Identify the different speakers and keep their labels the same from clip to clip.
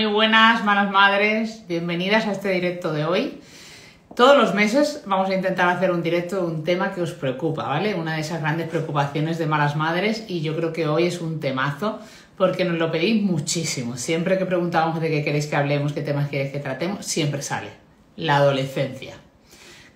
Speaker 1: Muy buenas, malas madres, bienvenidas a este directo de hoy. Todos los meses vamos a intentar hacer un directo de un tema que os preocupa, ¿vale? Una de esas grandes preocupaciones de malas madres, y yo creo que hoy es un temazo porque nos lo pedís muchísimo. Siempre que preguntamos de qué queréis que hablemos, qué temas queréis que tratemos, siempre sale la adolescencia.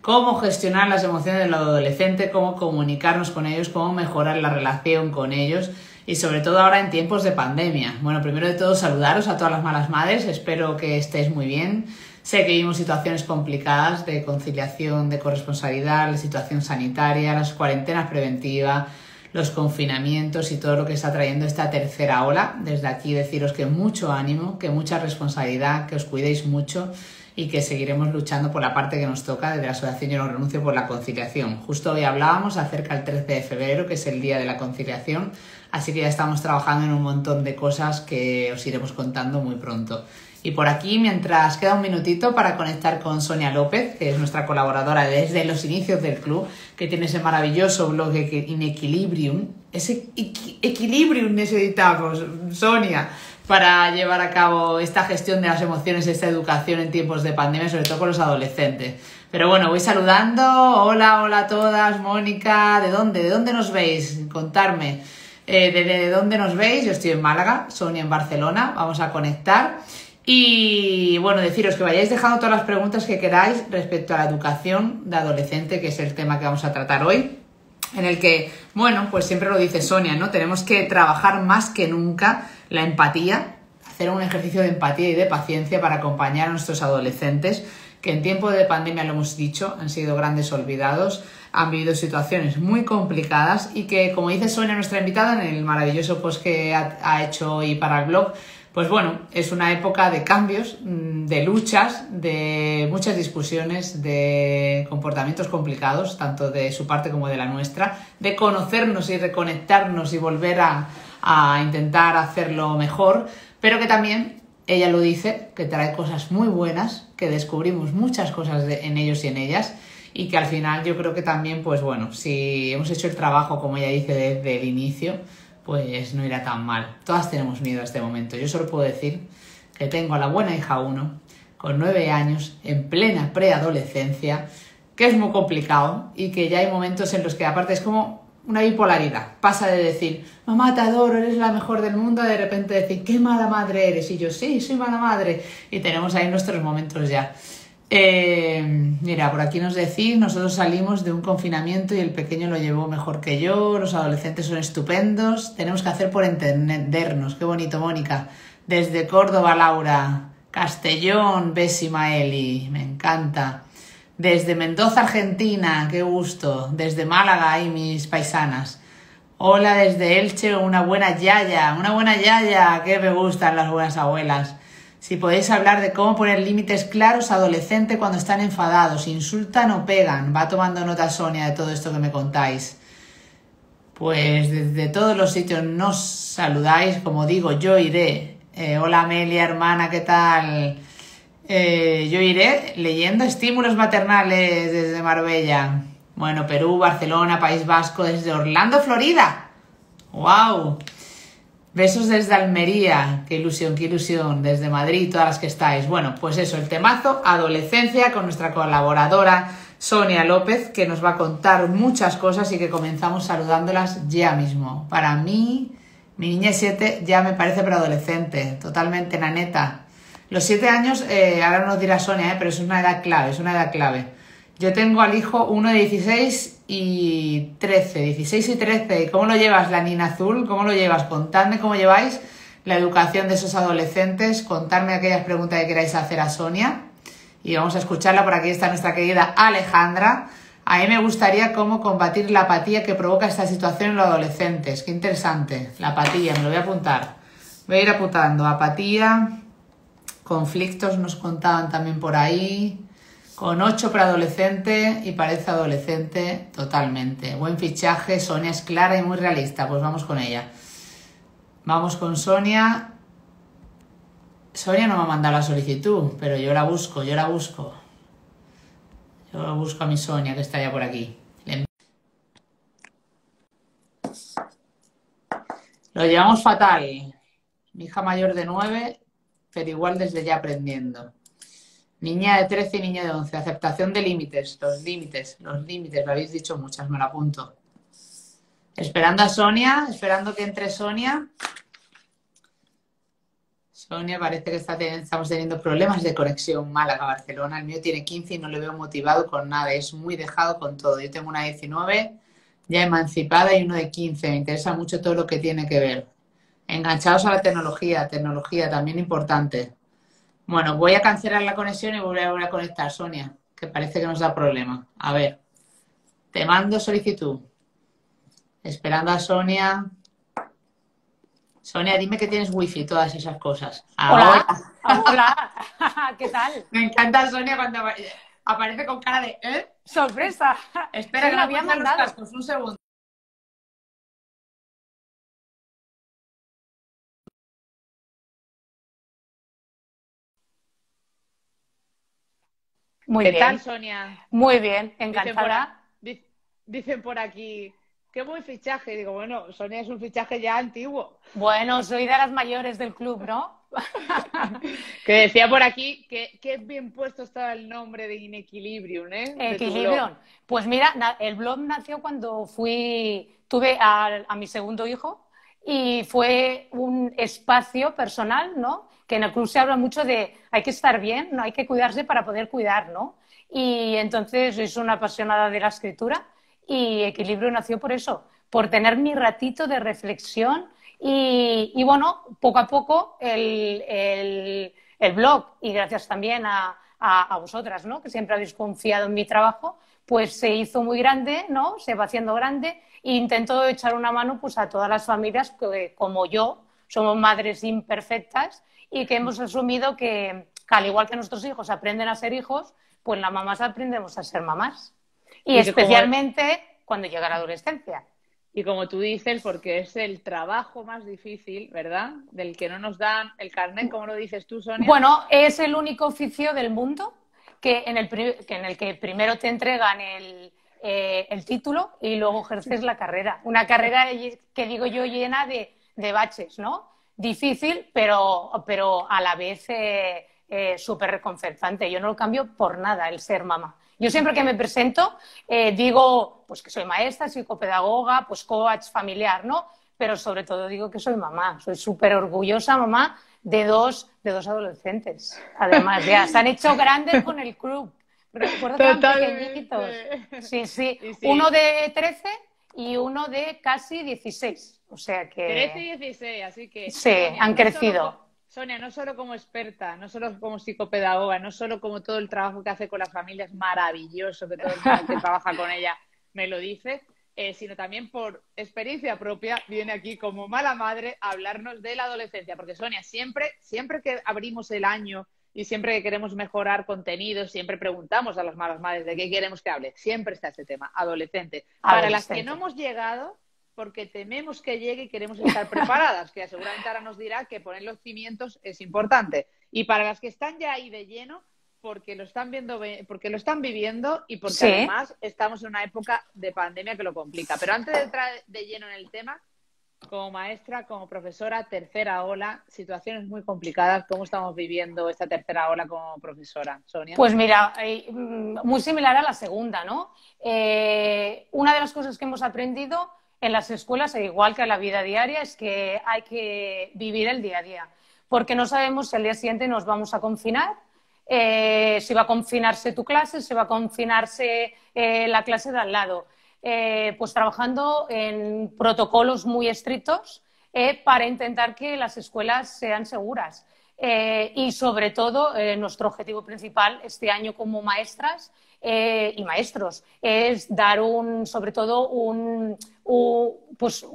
Speaker 1: Cómo gestionar las emociones del adolescente, cómo comunicarnos con ellos, cómo mejorar la relación con ellos. Y sobre todo ahora en tiempos de pandemia. Bueno, primero de todo saludaros a todas las malas madres, espero que estéis muy bien. Sé que vivimos situaciones complicadas de conciliación, de corresponsabilidad, la situación sanitaria, las cuarentenas preventivas, los confinamientos y todo lo que está trayendo esta tercera ola. Desde aquí deciros que mucho ánimo, que mucha responsabilidad, que os cuidéis mucho y que seguiremos luchando por la parte que nos toca desde la Asociación Yo No Renuncio por la conciliación. Justo hoy hablábamos acerca del 13 de febrero, que es el Día de la Conciliación, así que ya estamos trabajando en un montón de cosas que os iremos contando muy pronto. Y por aquí, mientras queda un minutito para conectar con Sonia López, que es nuestra colaboradora desde los inicios del club, que tiene ese maravilloso blog In Equilibrium. Ese Equilibrium necesitamos, Sonia, para llevar a cabo esta gestión de las emociones, esta educación en tiempos de pandemia, sobre todo con los adolescentes. Pero bueno, voy saludando. Hola a todas. Mónica, ¿de dónde nos veis? Contadme. ¿De dónde nos veis? Yo estoy en Málaga, Sonia en Barcelona. Vamos a conectar. Y bueno, deciros que vayáis dejando todas las preguntas que queráis respecto a la educación de adolescente, que es el tema que vamos a tratar hoy. En el que, bueno, pues siempre lo dice Sonia, ¿no? Tenemos que trabajar más que nunca la empatía, hacer un ejercicio de empatía y de paciencia para acompañar a nuestros adolescentes, que en tiempo de pandemia, lo hemos dicho, han sido grandes olvidados, han vivido situaciones muy complicadas y que, como dice Sonia, nuestra invitada, en el maravilloso post que ha hecho hoy para el blog, pues bueno, es una época de cambios, de luchas, de muchas discusiones, de comportamientos complicados, tanto de su parte como de la nuestra, de conocernos y reconectarnos y volver a intentar hacerlo mejor, pero que también, ella lo dice, que trae cosas muy buenas, que descubrimos muchas cosas en ellos y en ellas, y que al final yo creo que también, pues bueno, si hemos hecho el trabajo, como ella dice, desde el inicio, pues no irá tan mal. Todas tenemos miedo a este momento. Yo solo puedo decir que tengo a la buena hija 1, con 9 años, en plena preadolescencia, que es muy complicado y que ya hay momentos en los que aparte es como una bipolaridad. Pasa de decir, mamá, te adoro, eres la mejor del mundo, a de repente decir, qué mala madre eres. Y yo, sí, soy mala madre. Y tenemos ahí nuestros momentos ya. Mira, por aquí nos decís, nosotros salimos de un confinamiento y el pequeño lo llevó mejor que yo, los adolescentes son estupendos, tenemos que hacer por entendernos. Qué bonito, Mónica. Desde Córdoba, Laura. Castellón, Bessi Maeli, me encanta. Desde Mendoza, Argentina, qué gusto. Desde Málaga, ahí mis paisanas. Hola desde Elche, una buena yaya, que me gustan las buenas abuelas. Si podéis hablar de cómo poner límites claros a adolescentes cuando están enfadados, insultan o pegan. Va tomando nota Sonia de todo esto que me contáis. Pues desde todos los sitios nos saludáis, como digo, yo iré. Hola Amelia, hermana, ¿qué tal? Yo iré leyendo estímulos maternales desde Marbella. Bueno, Perú, Barcelona, País Vasco, desde Orlando, Florida. ¡Wow! Besos desde Almería, qué ilusión, desde Madrid, todas las que estáis. Bueno, pues eso, el temazo, adolescencia, con nuestra colaboradora Sonia López, que nos va a contar muchas cosas y que comenzamos saludándolas ya mismo. Para mí, mi niña 7 ya me parece preadolescente, totalmente naneta. Los 7 años, ahora nos dirá Sonia, pero es una edad clave, Yo tengo al hijo uno de 16 y 13. ¿Y cómo lo llevas, la Nina Azul? ¿Cómo lo llevas? Contadme cómo lleváis la educación de esos adolescentes. Contadme aquellas preguntas que queráis hacer a Sonia. Y vamos a escucharla. Por aquí está nuestra querida Alejandra. A mí me gustaría cómo combatir la apatía que provoca esta situación en los adolescentes. Qué interesante. La apatía, me lo voy a apuntar. Voy a ir apuntando. Apatía, conflictos nos contaban también por ahí. Con 8 para adolescente y parece adolescente totalmente. Buen fichaje, Sonia es clara y muy realista. Pues vamos con ella. Vamos con Sonia. Sonia no me ha mandado la solicitud, pero yo la busco. Yo busco a mi Sonia, que está ya por aquí. Lo llevamos fatal. Mi hija mayor de 9 pero igual desde ya aprendiendo. Niña de 13 y niña de 11. Aceptación de límites. Los límites, lo habéis dicho muchas, me lo apunto. Esperando a Sonia, esperando que entre Sonia. Sonia parece que estamos teniendo problemas de conexión Málaga-Barcelona. El mío tiene 15 y no le veo motivado con nada. Es muy dejado con todo. Yo tengo una de 19, ya emancipada, y uno de 15. Me interesa mucho todo lo que tiene que ver. Enganchados a la tecnología también importante. Bueno, voy a cancelar la conexión y voy a volver a conectar, Sonia, que parece que nos da problema. A ver, te mando solicitud. Esperando a Sonia. Sonia, dime que tienes wifi y todas esas cosas. Ahora.
Speaker 2: Hola, hola, ¿qué tal?
Speaker 1: Me encanta Sonia cuando aparece con cara de ¿eh?
Speaker 2: Sorpresa.
Speaker 1: Espera,
Speaker 2: Sí,
Speaker 1: que
Speaker 2: me
Speaker 1: no
Speaker 2: había
Speaker 1: pongan los
Speaker 2: mandado.
Speaker 1: cascos, un segundo.
Speaker 2: Muy
Speaker 3: ¿Qué tal,
Speaker 2: bien,
Speaker 3: Sonia?
Speaker 2: muy bien,
Speaker 3: Dicen por, a-
Speaker 2: encantada.
Speaker 3: di- dicen por aquí, qué buen fichaje. Digo, bueno, Sonia es un fichaje ya antiguo.
Speaker 2: Bueno, soy de las mayores del club, ¿no?
Speaker 3: Que decía por aquí que qué bien puesto estaba el nombre de Inequilibrium, ¿eh? De tu blog.
Speaker 2: Equilibrium. Pues mira, el blog nació cuando tuve a mi segundo hijo y fue un espacio personal, ¿no? Que en el club se habla mucho de hay que estar bien, no hay que cuidarse para poder cuidar, ¿no? Y entonces soy una apasionada de la escritura y Equilibrio nació por eso, por tener mi ratito de reflexión y bueno, poco a poco el blog y gracias también a vosotras, ¿no? Que siempre habéis confiado en mi trabajo, pues se hizo muy grande, ¿no? Se va haciendo grande e intento echar una mano pues a todas las familias que, como yo, somos madres imperfectas y que hemos asumido que al igual que nuestros hijos aprenden a ser hijos, pues las mamás aprendemos a ser mamás. Y
Speaker 3: Y que como,
Speaker 2: especialmente cuando llega la adolescencia.
Speaker 3: y como tú dices, porque es el trabajo más difícil, ¿verdad? Del que no nos dan el carnet, como lo dices tú, Sonia.
Speaker 2: Bueno, es el único oficio del mundo en el que primero te entregan el título y luego ejerces la carrera. Una carrera que digo yo llena de baches, ¿no? Difícil, pero a la vez súper reconfortante. Yo no lo cambio por nada el ser mamá. Yo siempre que me presento digo pues que soy maestra, psicopedagoga, pues coach familiar, ¿no? Pero sobre todo digo que soy mamá. Soy súper orgullosa mamá de dos adolescentes. Además, ya se han hecho grandes con el club. Recuerdo que eran pequeñitos.
Speaker 3: Totalmente.
Speaker 2: Sí, sí.
Speaker 3: Y
Speaker 2: Uno
Speaker 3: sí,
Speaker 2: de 13 y uno de casi 16. O sea
Speaker 3: 13
Speaker 2: que
Speaker 3: y 16, así que
Speaker 2: sí,
Speaker 3: Sonia,
Speaker 2: han crecido.
Speaker 3: Sonia, no solo como experta, no solo como psicopedagoga, no solo como todo el trabajo que hace con las familias, maravilloso, que todo el mundo que trabaja con ella me lo dice, sino también por experiencia propia, viene aquí como mala madre a hablarnos de la adolescencia, porque Sonia, siempre que abrimos el año y siempre que queremos mejorar contenidos, siempre preguntamos a las malas madres de qué queremos que hable, siempre está este tema, adolescente. Para las que no
Speaker 2: Adolescente.
Speaker 3: hemos llegado porque tememos que llegue y queremos estar preparadas, que seguramente ahora nos dirá que poner los cimientos es importante. Y para las que están ya ahí de lleno, porque lo están viendo, porque lo están viviendo y porque
Speaker 2: Sí.
Speaker 3: además estamos en una época de pandemia que lo complica. Pero antes de entrar de lleno en el tema, como maestra, como profesora, tercera ola, situaciones muy complicadas, ¿cómo estamos viviendo esta tercera ola como profesora, Sonia?
Speaker 2: Pues mira, muy similar a la segunda, ¿no? Una de las cosas que hemos aprendido en las escuelas, e igual que en la vida diaria, es que hay que vivir el día a día, porque no sabemos si al día siguiente nos vamos a confinar, si va a confinarse tu clase, si va a confinarse la clase de al lado. Pues trabajando en protocolos muy estrictos para intentar que las escuelas sean seguras. Y sobre todo, nuestro objetivo principal este año como maestras y maestros es dar sobre todo pues,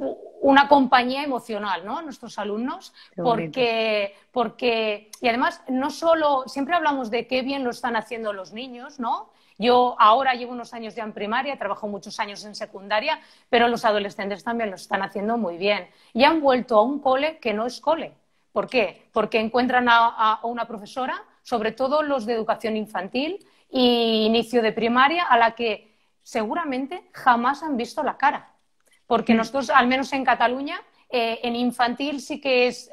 Speaker 2: una compañía emocional, ¿no? A nuestros alumnos,
Speaker 3: Qué bonito.
Speaker 2: y además no solo, siempre hablamos de qué bien lo están haciendo los niños, ¿no? Yo ahora llevo unos años ya en primaria, trabajo muchos años en secundaria, pero los adolescentes también lo están haciendo muy bien. Y han vuelto a un cole que no es cole. ¿Por qué? Porque encuentran a una profesora, sobre todo los de educación infantil e inicio de primaria, a la que seguramente jamás han visto la cara. Porque nosotros, al menos en Cataluña, En infantil sí que es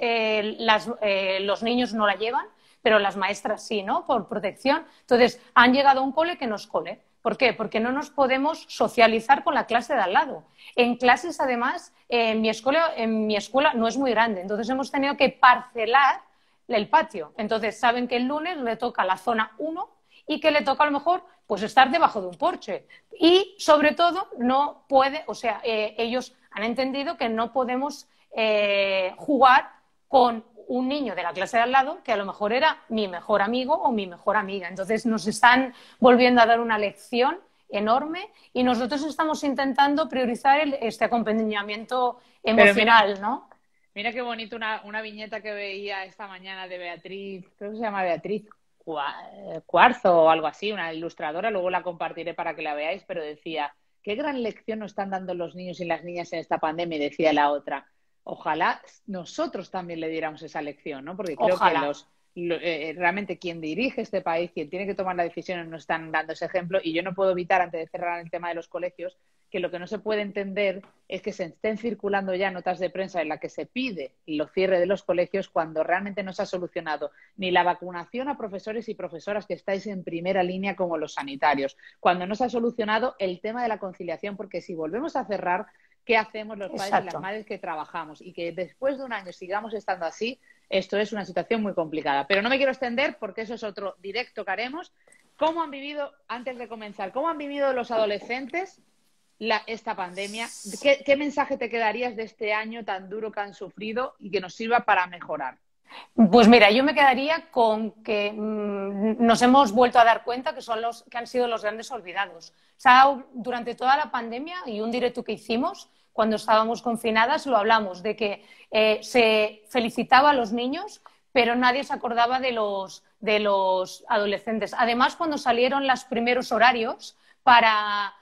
Speaker 2: los niños no la llevan, pero las maestras sí, ¿no? Por protección. Entonces, han llegado a un cole que no es cole. ¿Por qué? Porque no nos podemos socializar con la clase de al lado. En clases, además, en mi escuela no es muy grande, entonces hemos tenido que parcelar el patio. Entonces, saben que el lunes le toca la zona 1 y que le toca a lo mejor pues estar debajo de un porche. Y, sobre todo, no puede, o sea, ellos han entendido que no podemos jugar con un niño de la clase de al lado que a lo mejor era mi mejor amigo o mi mejor amiga. Entonces nos están volviendo a dar una lección enorme y nosotros estamos intentando priorizar este acompañamiento emocional, ¿no?
Speaker 3: Mira qué bonito una viñeta que veía esta mañana de Beatriz, creo que se llama Beatriz Cuarzo o algo así, una ilustradora, luego la compartiré para que la veáis, pero decía, qué gran lección nos están dando los niños y las niñas en esta pandemia, y decía la otra. Ojalá nosotros también le diéramos esa lección, ¿no? Porque creo que realmente quien dirige este país, quien tiene que tomar la decisión, nos están dando ese ejemplo. Y yo no puedo evitar, antes de cerrar el tema de los colegios, que lo que no se puede entender es que se estén circulando ya notas de prensa en las que se pide el cierre de los colegios cuando realmente no se ha solucionado ni la vacunación a profesores y profesoras que estáis en primera línea como los sanitarios, cuando no se ha solucionado el tema de la conciliación, porque si volvemos a cerrar, ¿qué hacemos los padres y las madres que trabajamos? Y que después de un año sigamos estando así, esto es una situación muy complicada. Pero no me quiero extender porque eso es otro directo que haremos. ¿Cómo han vivido, antes de comenzar, cómo han vivido los adolescentes esta pandemia? ¿Qué mensaje te quedarías de este año tan duro que han sufrido y que nos sirva para mejorar?
Speaker 2: Pues mira, yo me quedaría con que nos hemos vuelto a dar cuenta que han sido los grandes olvidados. O sea, durante toda la pandemia y un directo que hicimos cuando estábamos confinadas lo hablamos de que se felicitaba a los niños, pero nadie se acordaba de los adolescentes. Además, cuando salieron los primeros horarios para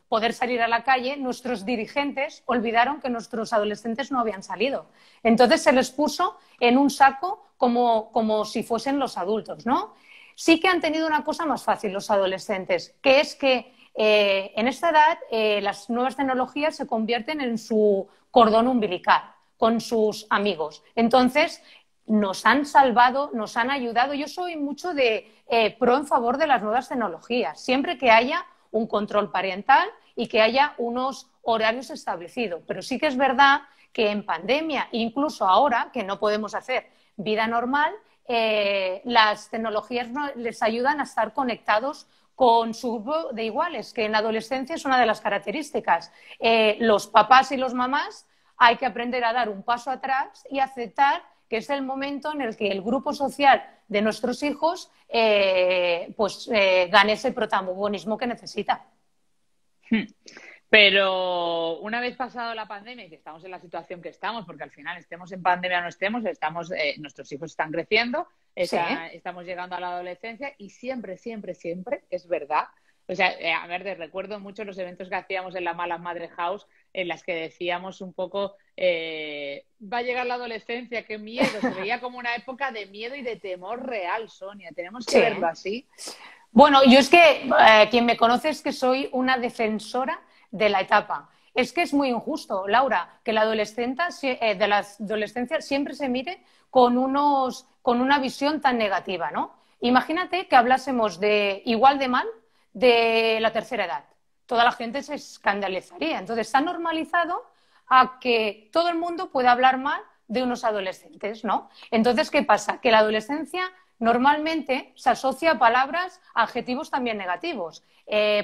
Speaker 2: poder salir a la calle, nuestros dirigentes olvidaron que nuestros adolescentes no habían salido. Entonces se les puso en un saco como si fuesen los adultos, ¿no? Sí que han tenido una cosa más fácil los adolescentes, que es que en esta edad las nuevas tecnologías se convierten en su cordón umbilical con sus amigos. Entonces nos han salvado, nos han ayudado. Yo soy mucho de pro en favor de las nuevas tecnologías, siempre que haya un control parental y que haya unos horarios establecidos. Pero sí que es verdad que en pandemia, incluso ahora, que no podemos hacer vida normal, las tecnologías les ayudan a estar conectados con su grupo de iguales, que en la adolescencia es una de las características. Los papás y las mamás hay que aprender a dar un paso atrás y aceptar que es el momento en el que el grupo social de nuestros hijos gane ese protagonismo que necesita.
Speaker 3: Pero una vez pasado la pandemia y que estamos en la situación que estamos, porque al final estemos en pandemia o no estemos, nuestros hijos están creciendo, estamos llegando a la adolescencia y siempre, siempre, siempre, es verdad. O sea, a ver, recuerdo mucho los eventos que hacíamos en la Malas Madre House, en las que decíamos un poco, va a llegar la adolescencia, qué miedo. Se veía como una época de miedo y de temor real, Sonia. Tenemos que verlo así.
Speaker 2: Bueno, yo es que quien me conoce es que soy una defensora de la etapa. Es que es muy injusto, Laura, que la de la adolescencia siempre se mire con una visión tan negativa, ¿no? Imagínate que hablásemos de igual de mal de la tercera edad. Toda la gente se escandalizaría. Entonces, está normalizado a que todo el mundo pueda hablar mal de unos adolescentes, ¿no? Entonces, ¿qué pasa? Que la adolescencia normalmente se asocia a palabras, a adjetivos también negativos,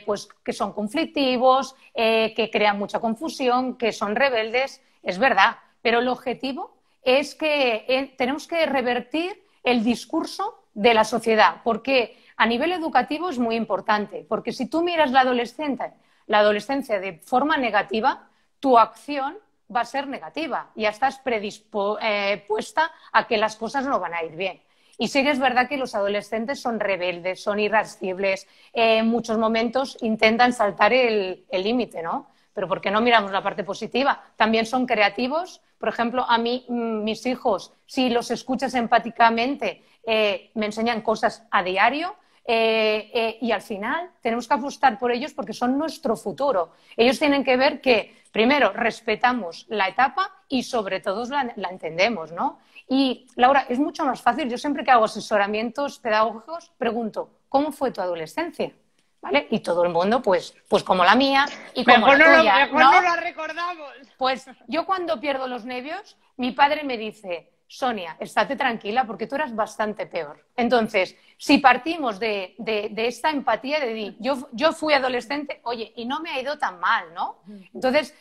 Speaker 2: pues que son conflictivos, que crean mucha confusión, que son rebeldes, es verdad, pero el objetivo es que tenemos que revertir el discurso de la sociedad, porque a nivel educativo es muy importante, porque si tú miras la adolescencia de forma negativa, tu acción va a ser negativa, ya estás predispuesta a que las cosas no van a ir bien. Y sí que es verdad que los adolescentes son rebeldes, son irascibles, en muchos momentos intentan saltar el límite, ¿no? Pero ¿por qué no miramos la parte positiva? También son creativos. Por ejemplo, a mí, mis hijos, si los escuchas empáticamente, me enseñan cosas a diario. Y al final tenemos que apostar por ellos porque son nuestro futuro. Ellos tienen que ver que primero, respetamos la etapa y sobre todo la entendemos, ¿no? Y, Laura, es mucho más fácil. Yo siempre que hago asesoramientos pedagógicos pregunto, ¿cómo fue tu adolescencia? ¿Vale? Y todo el mundo, pues como la mía y como
Speaker 3: Mejor
Speaker 2: la tuya,
Speaker 3: mejor
Speaker 2: ¿no?
Speaker 3: no lo recordamos.
Speaker 2: Pues yo cuando pierdo los nervios, mi padre me dice, Sonia, estate tranquila porque tú eras bastante peor. Entonces, si partimos de esta empatía de decir, yo fui adolescente, oye, y no me ha ido tan mal, ¿no? Entonces,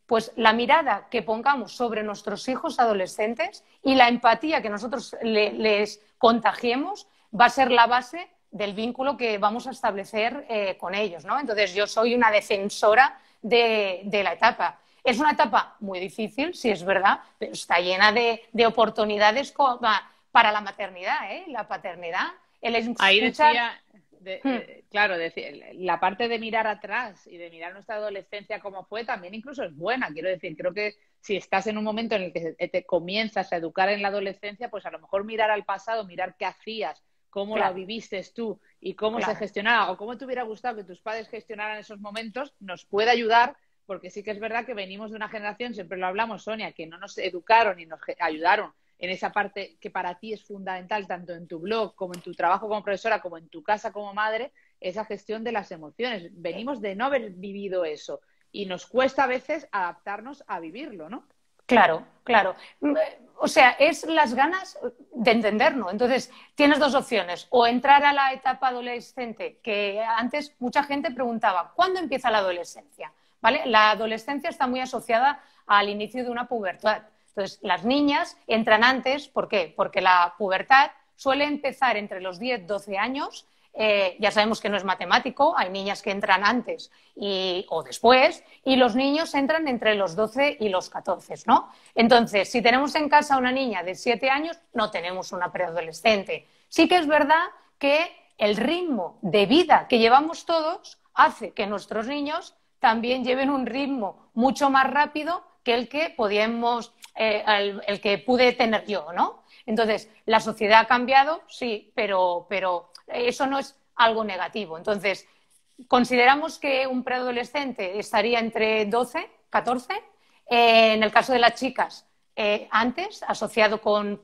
Speaker 2: pues la mirada que pongamos sobre nuestros hijos adolescentes y la empatía que nosotros les contagiemos va a ser la base del vínculo que vamos a establecer con ellos, ¿no? Entonces, yo soy una defensora de la etapa. Es una etapa muy difícil, sí es verdad, pero está llena de oportunidades para la maternidad, ¿eh? La paternidad.
Speaker 3: Ahí decía, claro, la parte de mirar atrás y de mirar nuestra adolescencia como fue también incluso es buena. Quiero decir, creo que si estás en un momento en el que te comienzas a educar en la adolescencia, pues a lo mejor mirar al pasado, mirar qué hacías, cómo la viviste tú y cómo se gestionaba o cómo te hubiera gustado que tus padres gestionaran esos momentos, nos puede ayudar, porque sí que es verdad que venimos de una generación, siempre lo hablamos, Sonia, que no nos educaron y nos ayudaron en esa parte que para ti es fundamental, tanto en tu blog como en tu trabajo como profesora, como en tu casa como madre, esa gestión de las emociones. Venimos de no haber vivido eso y nos cuesta a veces adaptarnos a vivirlo, ¿no?
Speaker 2: Claro, claro. O sea, es las ganas de entenderlo. Entonces, tienes dos opciones. O entrar a la etapa adolescente, que antes mucha gente preguntaba, ¿cuándo empieza la adolescencia? ¿Vale? La adolescencia está muy asociada al inicio de una pubertad. Entonces, las niñas entran antes. ¿Por qué? Porque la pubertad suele empezar entre los 10, 12 años. Ya sabemos que no es matemático, hay niñas que entran antes o después, y los niños entran entre los 12 y los 14, ¿no? Entonces, si tenemos en casa una niña de 7 años, no tenemos una preadolescente. Sí que es verdad que el ritmo de vida que llevamos todos hace que nuestros niños también lleven un ritmo mucho más rápido que el que el que pude tener yo, ¿no? Entonces, la sociedad ha cambiado, sí, pero eso no es algo negativo. Entonces, consideramos que un preadolescente estaría entre 12, 14. En el caso de las chicas, antes, asociado con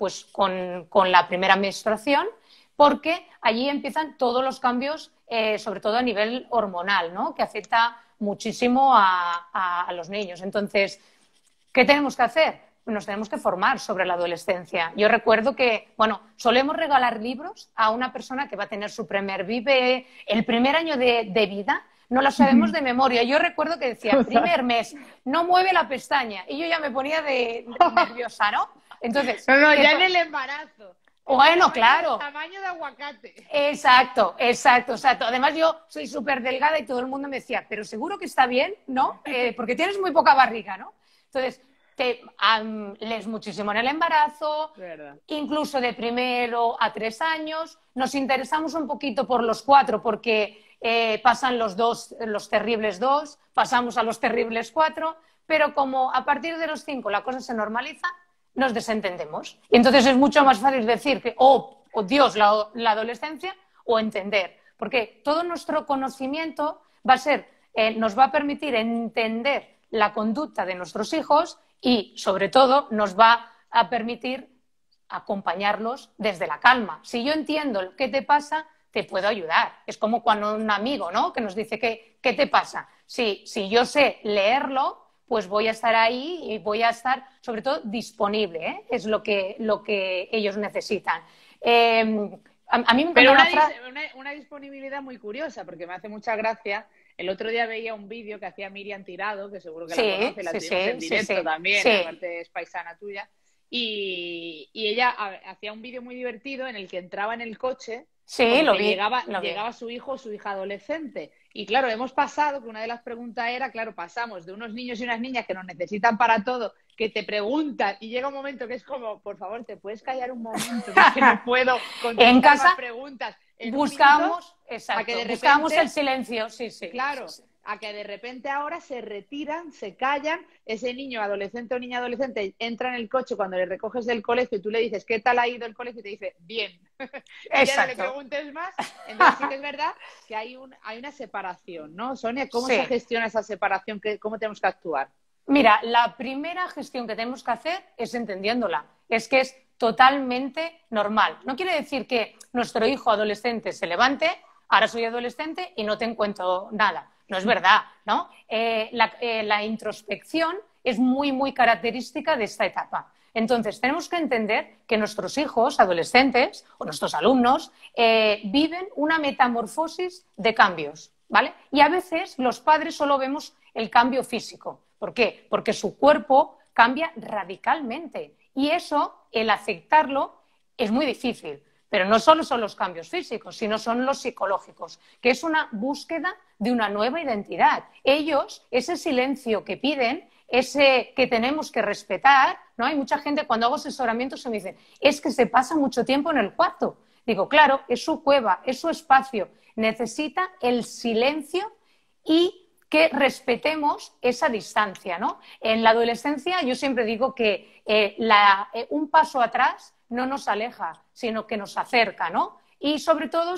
Speaker 2: la primera menstruación, porque allí empiezan todos los cambios, sobre todo a nivel hormonal, ¿no? Que afecta muchísimo a los niños. Entonces, ¿qué tenemos que hacer? Nos tenemos que formar sobre la adolescencia. Yo recuerdo que, solemos regalar libros a una persona que va a tener su primer bebé, el primer año de vida, no lo sabemos de memoria. Yo recuerdo que decía, primer mes, no mueve la pestaña, y yo ya me ponía de nerviosa, ¿no? Entonces,
Speaker 3: ya en el embarazo.
Speaker 2: Bueno, claro.
Speaker 3: Tamaño de aguacate.
Speaker 2: Exacto. Además, yo soy súper delgada y todo el mundo me decía, pero seguro que está bien, ¿no? Porque tienes muy poca barriga, ¿no? Entonces, lees muchísimo en el embarazo, incluso de 1 a 3 años. Nos interesamos un poquito por los 4 porque pasan los terribles 2, pasamos a los terribles 4, pero como a partir de los 5 la cosa se normaliza, nos desentendemos. Y entonces es mucho más fácil decir que, oh Dios, la adolescencia, o entender. Porque todo nuestro conocimiento nos va a permitir entender la conducta de nuestros hijos y, sobre todo, nos va a permitir acompañarlos desde la calma. Si yo entiendo qué te pasa, te puedo ayudar. Es como cuando un amigo, ¿no?, que nos dice ¿qué te pasa? Si yo sé leerlo, pues voy a estar ahí y voy a estar, sobre todo, disponible, ¿eh? Es lo que ellos necesitan. A mí me
Speaker 3: Pero una disponibilidad muy curiosa, porque me hace mucha gracia. El otro día veía un vídeo que hacía Miriam Tirado, que seguro que la conoce, la tuvimos en directo también, aparte es paisana tuya, y ella hacía un vídeo muy divertido en el que entraba en el coche.
Speaker 2: Sí, lo vi.
Speaker 3: Llegaba su hijo o su hija adolescente. Y claro, hemos pasado, que una de las preguntas era, claro, pasamos de unos niños y unas niñas que nos necesitan para todo, que te preguntan, y llega un momento que es como, por favor, ¿te puedes callar un momento? Que no puedo contestar
Speaker 2: en casa
Speaker 3: más preguntas.
Speaker 2: Buscamos el silencio, sí.
Speaker 3: Claro, a que de repente ahora se retiran, se callan, ese niño adolescente o niña adolescente entra en el coche cuando le recoges del colegio y tú le dices, ¿qué tal ha ido el colegio? Y te dice, bien. Y ya no le preguntes más. Entonces sí que es verdad que hay una separación, ¿no? Sonia, ¿cómo se gestiona esa separación? ¿Cómo tenemos que actuar?
Speaker 2: Mira, la primera gestión que tenemos que hacer es entendiéndola. Es que es totalmente normal. No quiere decir que nuestro hijo adolescente se levante, ahora soy adolescente y no te encuentro nada. No es verdad, ¿no? La introspección es muy, muy característica de esta etapa. Entonces, tenemos que entender que nuestros hijos adolescentes o nuestros alumnos viven una metamorfosis de cambios, ¿vale? Y a veces los padres solo vemos el cambio físico. ¿Por qué? Porque su cuerpo cambia radicalmente y eso, el aceptarlo, es muy difícil. Pero no solo son los cambios físicos, sino son los psicológicos, que es una búsqueda de una nueva identidad. Ellos, ese silencio que piden, ese que tenemos que respetar, ¿no? Hay mucha gente, cuando hago asesoramiento, se me dice, es que se pasa mucho tiempo en el cuarto. Digo, claro, es su cueva, es su espacio. Necesita el silencio y que respetemos esa distancia, ¿no? En la adolescencia yo siempre digo que un paso atrás no nos aleja, sino que nos acerca, ¿no? Y sobre todo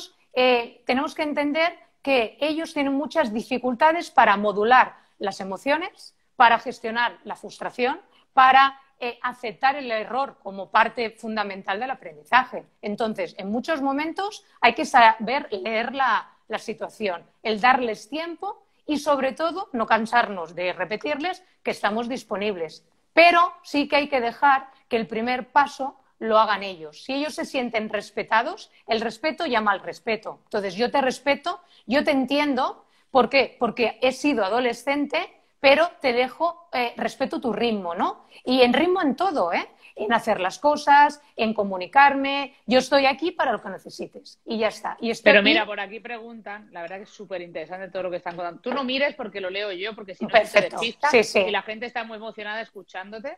Speaker 2: tenemos que entender que ellos tienen muchas dificultades para modular las emociones, para gestionar la frustración, para aceptar el error como parte fundamental del aprendizaje. Entonces, en muchos momentos hay que saber leer la situación, el darles tiempo y, sobre todo, no cansarnos de repetirles que estamos disponibles. Pero sí que hay que dejar que el primer paso lo hagan ellos. Si ellos se sienten respetados, el respeto llama al respeto. Entonces, yo te respeto, yo te entiendo. ¿Por qué? Porque he sido adolescente, pero te dejo, respeto tu ritmo, ¿no? Y en ritmo en todo, ¿eh? En hacer las cosas, en comunicarme. Yo estoy aquí para lo que necesites. Y ya está.
Speaker 3: Pero mira, por aquí preguntan, la verdad que es súper interesante todo lo que están contando. Tú no mires porque lo leo yo, porque si no se te despista. Sí. Y la gente está muy emocionada escuchándote.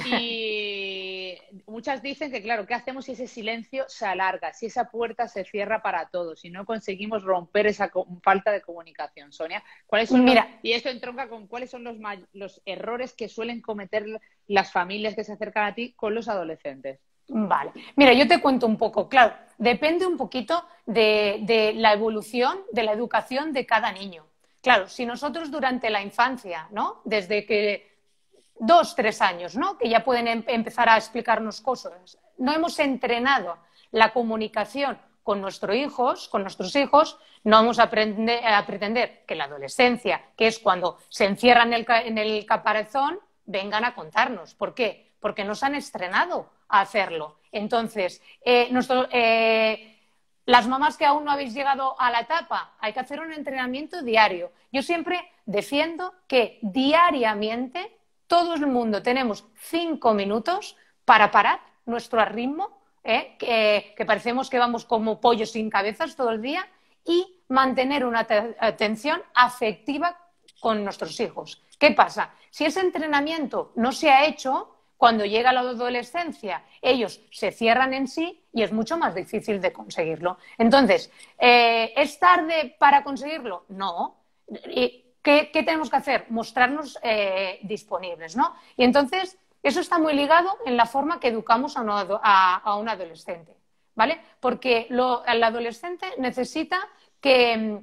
Speaker 3: Y muchas dicen que, claro, ¿qué hacemos si ese silencio se alarga, si esa puerta se cierra para todos, si no conseguimos romper esa falta de comunicación? Sonia, ¿cuáles son y esto entronca con cuáles son los errores que suelen cometer las familias que se acercan a ti con los adolescentes?
Speaker 2: Vale, mira, yo te cuento un poco. Claro, depende un poquito de la evolución de la educación de cada niño. Claro, si nosotros durante la infancia, ¿no? Desde que 2, 3 años, ¿no? Que ya pueden empezar a explicarnos cosas. No hemos entrenado la comunicación con nuestros hijos, no vamos a pretender que la adolescencia, que es cuando se encierran en el caparazón, vengan a contarnos. ¿Por qué? Porque nos han estrenado a hacerlo. Entonces, las mamás que aún no habéis llegado a la etapa, hay que hacer un entrenamiento diario. Yo siempre defiendo que diariamente todo el mundo tenemos 5 minutos para parar nuestro ritmo, que parecemos que vamos como pollos sin cabezas todo el día, y mantener una atención afectiva con nuestros hijos. ¿Qué pasa? Si ese entrenamiento no se ha hecho, cuando llega la adolescencia, ellos se cierran en sí y es mucho más difícil de conseguirlo. Entonces, ¿es tarde para conseguirlo? No. ¿Qué tenemos que hacer? Mostrarnos disponibles, ¿no? Y entonces, eso está muy ligado en la forma que educamos a un adolescente, ¿vale? Porque el adolescente necesita que...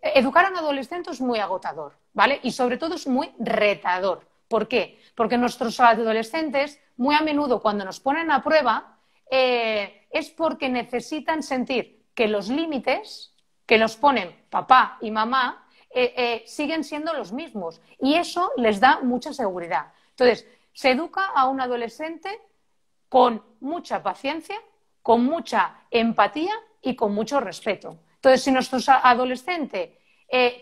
Speaker 2: educar a un adolescente es muy agotador, ¿vale? Y sobre todo es muy retador. ¿Por qué? Porque nuestros adolescentes, muy a menudo cuando nos ponen a prueba, es porque necesitan sentir que los límites que los ponen papá y mamá siguen siendo los mismos y eso les da mucha seguridad. Entonces, se educa a un adolescente con mucha paciencia, con mucha empatía y con mucho respeto. Entonces, si nuestro adolescente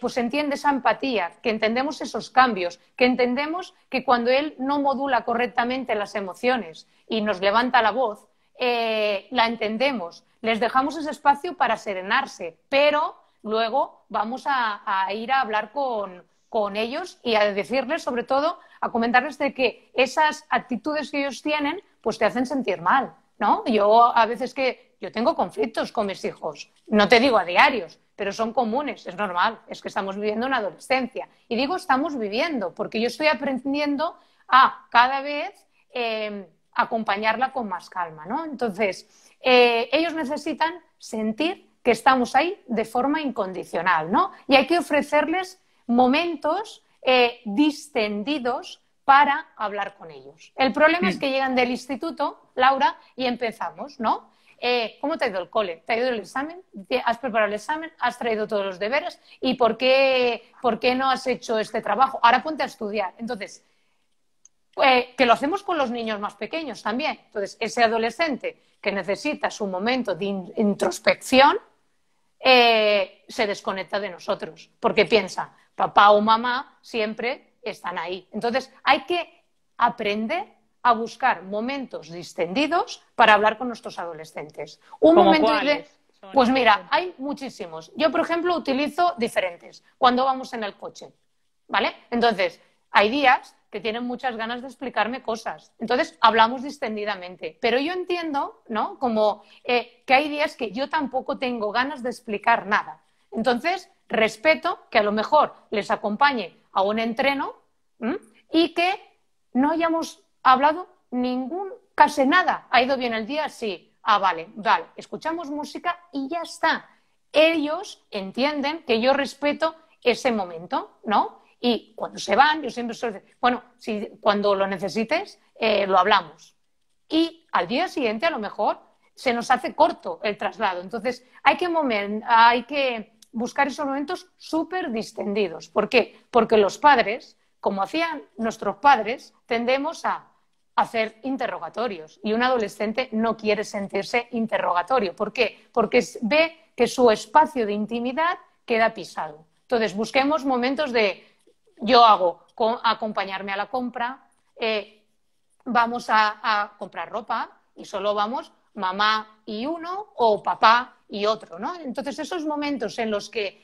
Speaker 2: pues entiende esa empatía, que entendemos esos cambios, que entendemos que cuando él no modula correctamente las emociones y nos levanta la voz, la entendemos, les dejamos ese espacio para serenarse, pero luego vamos a ir a hablar con ellos y a decirles, sobre todo, a comentarles de que esas actitudes que ellos tienen pues te hacen sentir mal, ¿no? Yo a veces yo tengo conflictos con mis hijos, no te digo a diarios, pero son comunes, es normal, es que estamos viviendo una adolescencia. Y digo estamos viviendo, porque yo estoy aprendiendo a cada vez acompañarla con más calma, ¿no? Entonces, ellos necesitan sentir que estamos ahí de forma incondicional, ¿no? Y hay que ofrecerles momentos distendidos para hablar con ellos. El problema es que llegan del instituto, Laura, y empezamos, ¿no? ¿Cómo te ha ido el cole? ¿Te ha ido el examen? ¿Has preparado el examen? ¿Has traído todos los deberes? ¿Y por qué no has hecho este trabajo? Ahora ponte a estudiar. Entonces, que lo hacemos con los niños más pequeños también. Entonces, ese adolescente que necesita su momento de introspección se desconecta de nosotros, porque piensa, papá o mamá siempre están ahí. Entonces, hay que aprender a buscar momentos distendidos para hablar con nuestros adolescentes. Pues mira, hay muchísimos. Yo, por ejemplo, utilizo diferentes cuando vamos en el coche, ¿vale? Entonces, hay días que tienen muchas ganas de explicarme cosas. Entonces, hablamos distendidamente. Pero yo entiendo, ¿no? Como que hay días que yo tampoco tengo ganas de explicar nada. Entonces, respeto que a lo mejor les acompañe a un entreno y que no hayamos hablado casi nada. ¿Ha ido bien el día? Sí. Ah, vale. Escuchamos música y ya está. Ellos entienden que yo respeto ese momento, ¿no? Y cuando se van, yo siempre suelo decir, bueno, cuando lo necesites, lo hablamos. Y al día siguiente, a lo mejor, se nos hace corto el traslado. Entonces, hay que buscar esos momentos súper distendidos. ¿Por qué? Porque los padres, como hacían nuestros padres, tendemos a hacer interrogatorios. Y un adolescente no quiere sentirse interrogatorio. ¿Por qué? Porque ve que su espacio de intimidad queda pisado. Entonces, busquemos momentos yo hago acompañarme a la compra, vamos a comprar ropa y solo vamos mamá y uno o papá y otro, ¿no? Entonces, esos momentos en los que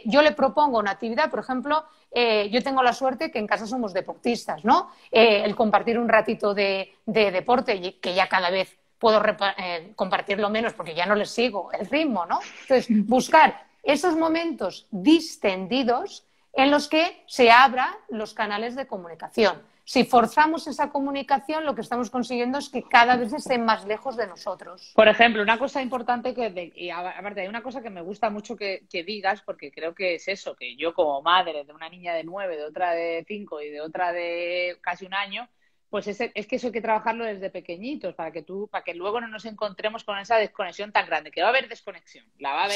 Speaker 2: yo le propongo una actividad, por ejemplo, yo tengo la suerte que en casa somos deportistas, ¿no? El compartir un ratito de deporte, que ya cada vez puedo compartirlo menos porque ya no les sigo el ritmo, ¿no? Entonces, buscar esos momentos distendidos en los que se abran los canales de comunicación. Si forzamos esa comunicación, lo que estamos consiguiendo es que cada vez estén más lejos de nosotros.
Speaker 3: Por ejemplo, una cosa importante y aparte hay una cosa que me gusta mucho que digas, porque creo que es eso, que yo como madre de una niña de 9, de otra de 5 y de otra de casi un año, pues es que eso hay que trabajarlo desde pequeñitos para que luego no nos encontremos con esa desconexión tan grande, que va a haber desconexión, la va a haber,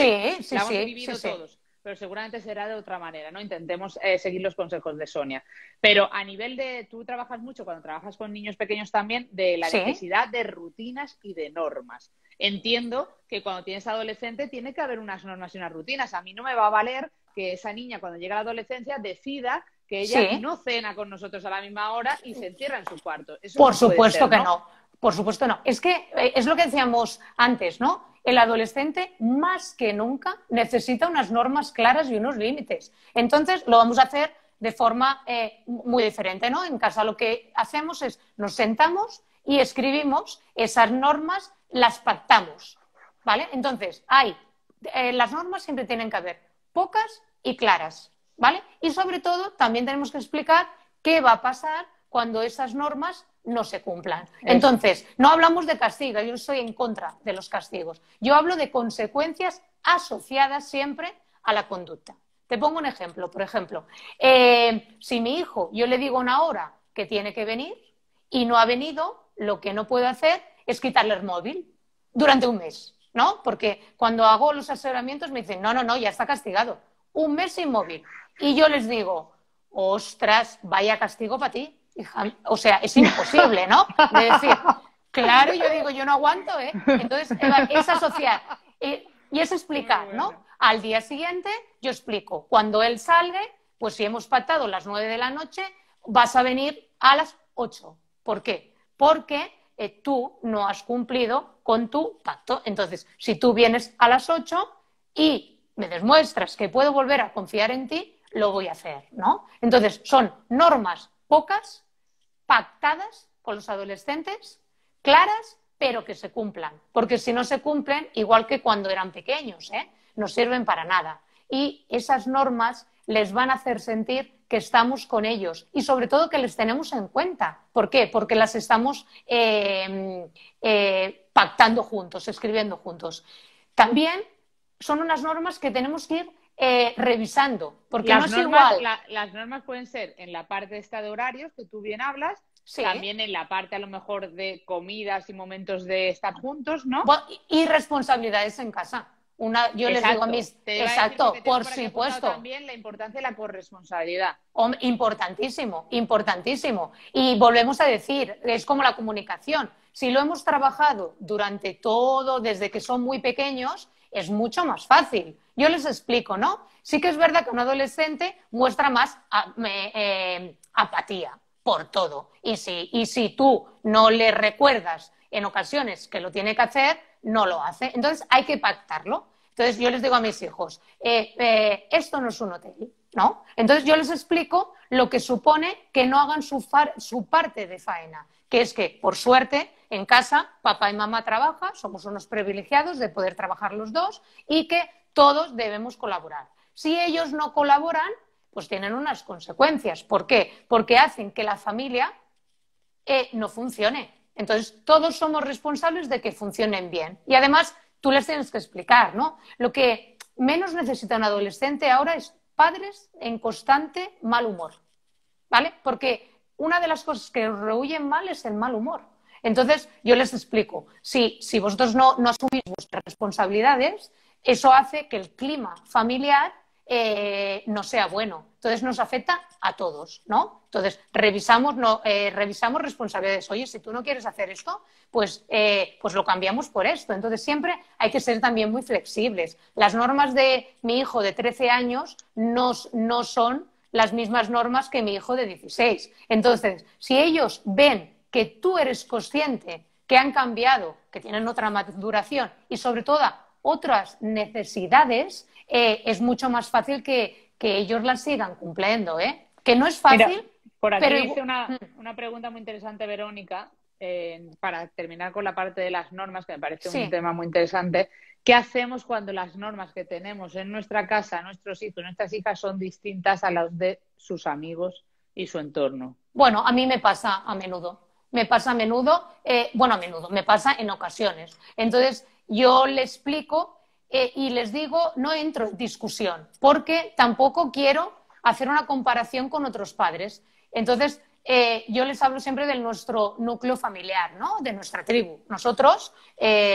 Speaker 3: la hemos vivido todos. Pero seguramente será de otra manera, ¿no? Intentemos seguir los consejos de Sonia. Pero a nivel tú trabajas mucho, cuando trabajas con niños pequeños también, de la necesidad de rutinas y de normas. Entiendo que cuando tienes adolescente tiene que haber unas normas y unas rutinas. A mí no me va a valer que esa niña, cuando llega a la adolescencia, decida que ella no cena con nosotros a la misma hora y se encierra en su cuarto. Eso
Speaker 2: Por supuesto que no. Por supuesto no. Es que es lo que decíamos antes, ¿no? El adolescente, más que nunca, necesita unas normas claras y unos límites. Entonces, lo vamos a hacer de forma muy diferente, ¿no? En casa lo que hacemos es nos sentamos y escribimos esas normas, las pactamos, ¿vale? Entonces, las normas siempre tienen que haber pocas y claras, ¿vale? Y sobre todo, también tenemos que explicar qué va a pasar cuando esas normas no se cumplan. Entonces, no hablamos de castigo, yo estoy en contra de los castigos. Yo hablo de consecuencias asociadas siempre a la conducta. Te pongo un ejemplo, por ejemplo, si mi hijo, yo le digo una hora que tiene que venir y no ha venido, lo que no puedo hacer es quitarle el móvil durante un mes, ¿no? Porque cuando hago los asesoramientos me dicen, no, ya está castigado. Un mes sin móvil. Y yo les digo, ostras, vaya castigo para ti. Hija, o sea, es imposible, ¿no? De decir, claro, yo digo, yo no aguanto, ¿eh? Entonces, es asociar y es explicar, ¿no? Al día siguiente yo explico, cuando él salga, pues si hemos pactado las 9 de la noche, vas a venir a las 8. ¿Por qué? Porque tú no has cumplido con tu pacto. Entonces, si tú vienes a las 8 y me demuestras que puedo volver a confiar en ti, lo voy a hacer, ¿no? Entonces, son normas pocas, pactadas con los adolescentes, claras, pero que se cumplan. Porque si no se cumplen, igual que cuando eran pequeños, no sirven para nada. Y esas normas les van a hacer sentir que estamos con ellos y sobre todo que les tenemos en cuenta. ¿Por qué? Porque las estamos pactando juntos, escribiendo juntos. También son unas normas que tenemos que ir revisando, porque no es igual.
Speaker 3: Las normas pueden ser en la parte esta de horarios, que tú bien hablas,
Speaker 2: Sí.
Speaker 3: también en la parte a lo mejor de comidas y momentos de estar juntos, ¿no?
Speaker 2: Y responsabilidades en casa. Yo les digo a mis... Exacto, por supuesto.
Speaker 3: También la importancia de la corresponsabilidad.
Speaker 2: Importantísimo, importantísimo. Y volvemos a decir, es como la comunicación. Si lo hemos trabajado durante todo, desde que son muy pequeños, es mucho más fácil. Yo les explico, ¿no? Sí que es verdad que un adolescente muestra más apatía por todo. Y si tú no le recuerdas en ocasiones que lo tiene que hacer, no lo hace. Entonces hay que pactarlo. Entonces yo les digo a mis hijos, esto no es un hotel, ¿no? Entonces yo les explico lo que supone que no hagan su parte de faena, que es que, por suerte, en casa papá y mamá trabajan, somos unos privilegiados de poder trabajar los dos y que todos debemos colaborar. Si ellos no colaboran, pues tienen unas consecuencias. ¿Por qué? Porque hacen que la familia no funcione. Entonces, todos somos responsables de que funcionen bien. Y además, tú les tienes que explicar, ¿no? Lo que menos necesita un adolescente ahora es padres en constante mal humor, ¿vale? Porque una de las cosas que rehuyen mal es el mal humor. Entonces, yo les explico, si vosotros no asumís vuestras responsabilidades, eso hace que el clima familiar no sea bueno. Entonces nos afecta a todos, ¿no? Entonces revisamos responsabilidades. Oye, si tú no quieres hacer esto, pues lo cambiamos por esto. Entonces siempre hay que ser también muy flexibles. Las normas de mi hijo de 13 años no son las mismas normas que mi hijo de 16. Entonces, si ellos ven que tú eres consciente que han cambiado, que tienen otra maduración y sobre todo otras necesidades, es mucho más fácil que ellos las sigan cumpliendo, ¿eh? Que no es fácil.
Speaker 3: Mira, por aquí
Speaker 2: pero...
Speaker 3: hice una pregunta muy interesante, Verónica, para terminar con la parte de las normas, que me parece un tema muy interesante. ¿Qué hacemos cuando las normas que tenemos en nuestra casa, nuestros hijos, nuestras hijas, son distintas a las de sus amigos y su entorno?
Speaker 2: Bueno, a mí me pasa a menudo. Me pasa me pasa en ocasiones. Entonces, yo le explico y les digo, no entro en discusión, porque tampoco quiero hacer una comparación con otros padres. Entonces, yo les hablo siempre de nuestro núcleo familiar, ¿no? De nuestra tribu. Nosotros,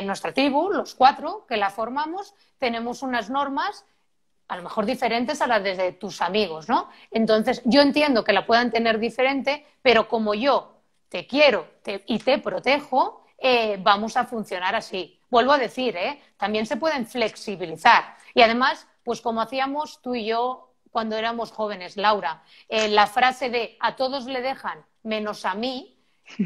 Speaker 2: nuestra tribu, los 4 que la formamos, tenemos unas normas a lo mejor diferentes a las de tus amigos, ¿no? Entonces, yo entiendo que la puedan tener diferente, pero como yo te quiero y te protejo, vamos a funcionar así. Vuelvo a decir, también se pueden flexibilizar. Y además, pues como hacíamos tú y yo cuando éramos jóvenes, Laura, la frase de a todos le dejan menos a mí.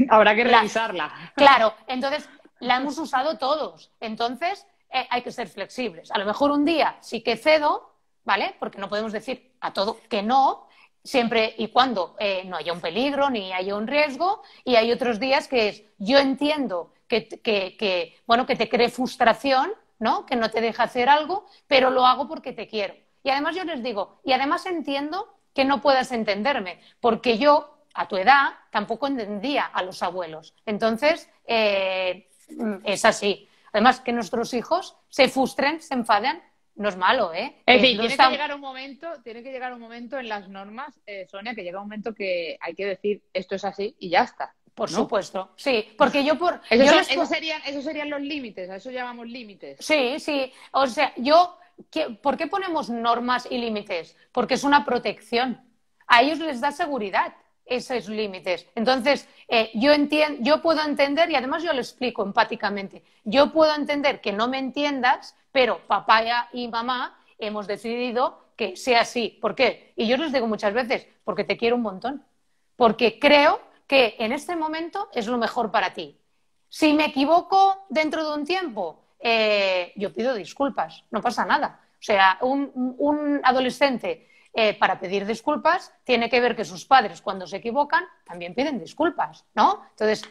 Speaker 3: Habrá que revisarla.
Speaker 2: Claro, entonces la hemos usado todos. Entonces hay que ser flexibles. A lo mejor un día sí que cedo, ¿vale? Porque no podemos decir a todo que no, siempre y cuando no haya un peligro ni haya un riesgo, y hay otros días que yo entiendo que te cree frustración, ¿no? Que no te deja hacer algo, pero lo hago porque te quiero. Y además yo les digo, y además entiendo que no puedas entenderme, porque yo, a tu edad, tampoco entendía a los abuelos. Entonces, es así. Además, que nuestros hijos se frustren, se enfaden, no es malo, ¿eh?
Speaker 3: Es decir, tiene que llegar un momento en las normas, Sonia, que llega un momento que hay que decir esto es así y ya está.
Speaker 2: Por supuesto, sí, porque
Speaker 3: esos serían los límites, a eso llamamos límites.
Speaker 2: Sí, o sea, ¿por qué ponemos normas y límites? Porque es una protección. A ellos les da seguridad esos límites. Entonces, yo puedo entender, y además yo lo explico empáticamente, yo puedo entender que no me entiendas, pero papá y mamá hemos decidido que sea así. ¿Por qué? Y yo les digo muchas veces, porque te quiero un montón, porque creo que en este momento es lo mejor para ti. Si me equivoco dentro de un tiempo, yo pido disculpas, no pasa nada. O sea, un adolescente para pedir disculpas tiene que ver que sus padres, cuando se equivocan, también piden disculpas, ¿no? Entonces,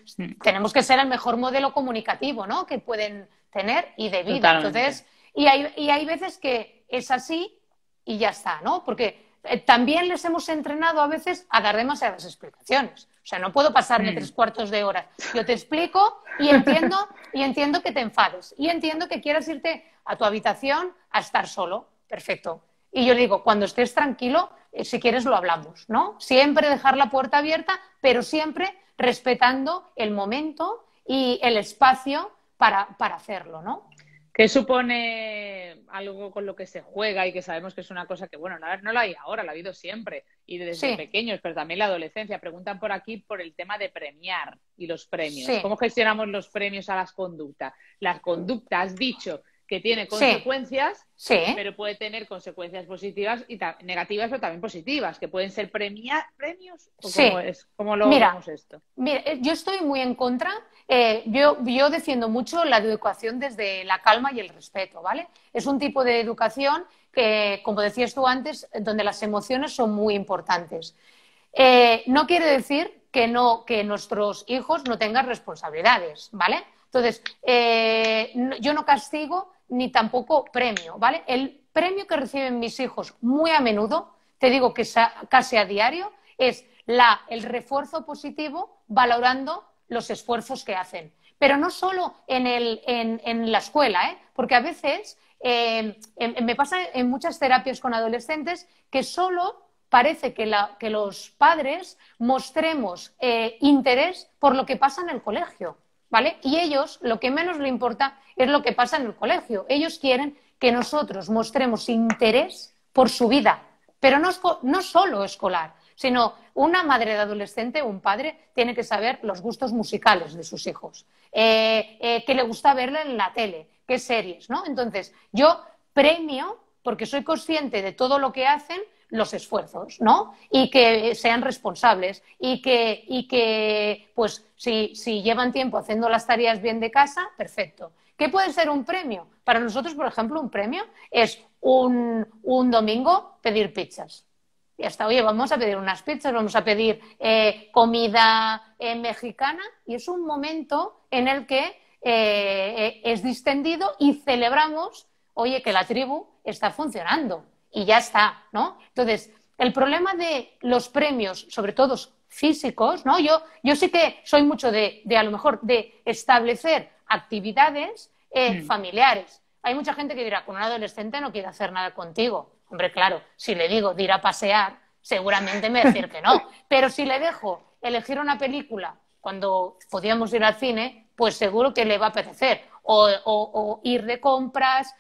Speaker 2: tenemos que ser el mejor modelo comunicativo, ¿no? Que pueden tener y de vida.
Speaker 3: Totalmente.
Speaker 2: Entonces, Y hay veces que es así y ya está, ¿no? Porque también les hemos entrenado a veces a dar demasiadas explicaciones. O sea, no puedo pasarme 3/4 de hora. Yo te explico y entiendo que te enfades. Y entiendo que quieras irte a tu habitación a estar solo. Perfecto. Y yo le digo, cuando estés tranquilo, si quieres lo hablamos, ¿no? Siempre dejar la puerta abierta, pero siempre respetando el momento y el espacio para hacerlo, ¿no?
Speaker 3: ¿Qué supone algo con lo que se juega y que sabemos que es una cosa que, bueno, no la hay ahora, la ha habido siempre y desde pequeños, pero también la adolescencia? Preguntan por aquí por el tema de premiar y los premios.
Speaker 2: Sí.
Speaker 3: ¿Cómo gestionamos los premios a las conductas? Las conductas, has dicho que tiene consecuencias, pero puede tener consecuencias positivas y negativas, pero también positivas, que pueden ser premios. ¿O cómo lo vemos esto?
Speaker 2: Mira, yo estoy muy en contra. Yo defiendo mucho la educación desde la calma y el respeto, ¿vale? Es un tipo de educación que, como decías tú antes, donde las emociones son muy importantes. No quiere decir que nuestros hijos no tengan responsabilidades, ¿vale? Entonces, yo no castigo ni tampoco premio, ¿vale? El premio que reciben mis hijos muy a menudo, te digo que casi a diario, es el refuerzo positivo valorando los esfuerzos que hacen. Pero no solo en la escuela, porque a veces me pasa en muchas terapias con adolescentes que solo parece que los padres mostremos interés por lo que pasa en el colegio, ¿vale? Y ellos lo que menos les importa es lo que pasa en el colegio. Ellos quieren que nosotros mostremos interés por su vida, pero no solo escolar, sino una madre de adolescente o un padre tiene que saber los gustos musicales de sus hijos, qué le gusta verle en la tele, qué series, ¿no? Entonces, yo premio, porque soy consciente de todo lo que hacen, los esfuerzos, ¿no? Y que sean responsables y que pues, si llevan tiempo haciendo las tareas bien de casa, perfecto. ¿Qué puede ser un premio? Para nosotros, por ejemplo, un premio es un domingo pedir pizzas. Y hasta, oye, vamos a pedir unas pizzas, vamos a pedir comida mexicana, y es un momento en el que es distendido y celebramos, oye, que la tribu está funcionando y ya está, ¿no? Entonces, el problema de los premios, sobre todo físicos, ¿no? Yo sí que soy mucho de a lo mejor de establecer actividades familiares. Hay mucha gente que dirá, con un adolescente no quiere hacer nada contigo. Hombre, claro, si le digo de ir a pasear, seguramente me va a decir que no. Pero si le dejo elegir una película cuando podíamos ir al cine, pues seguro que le va a apetecer. O ir de compras,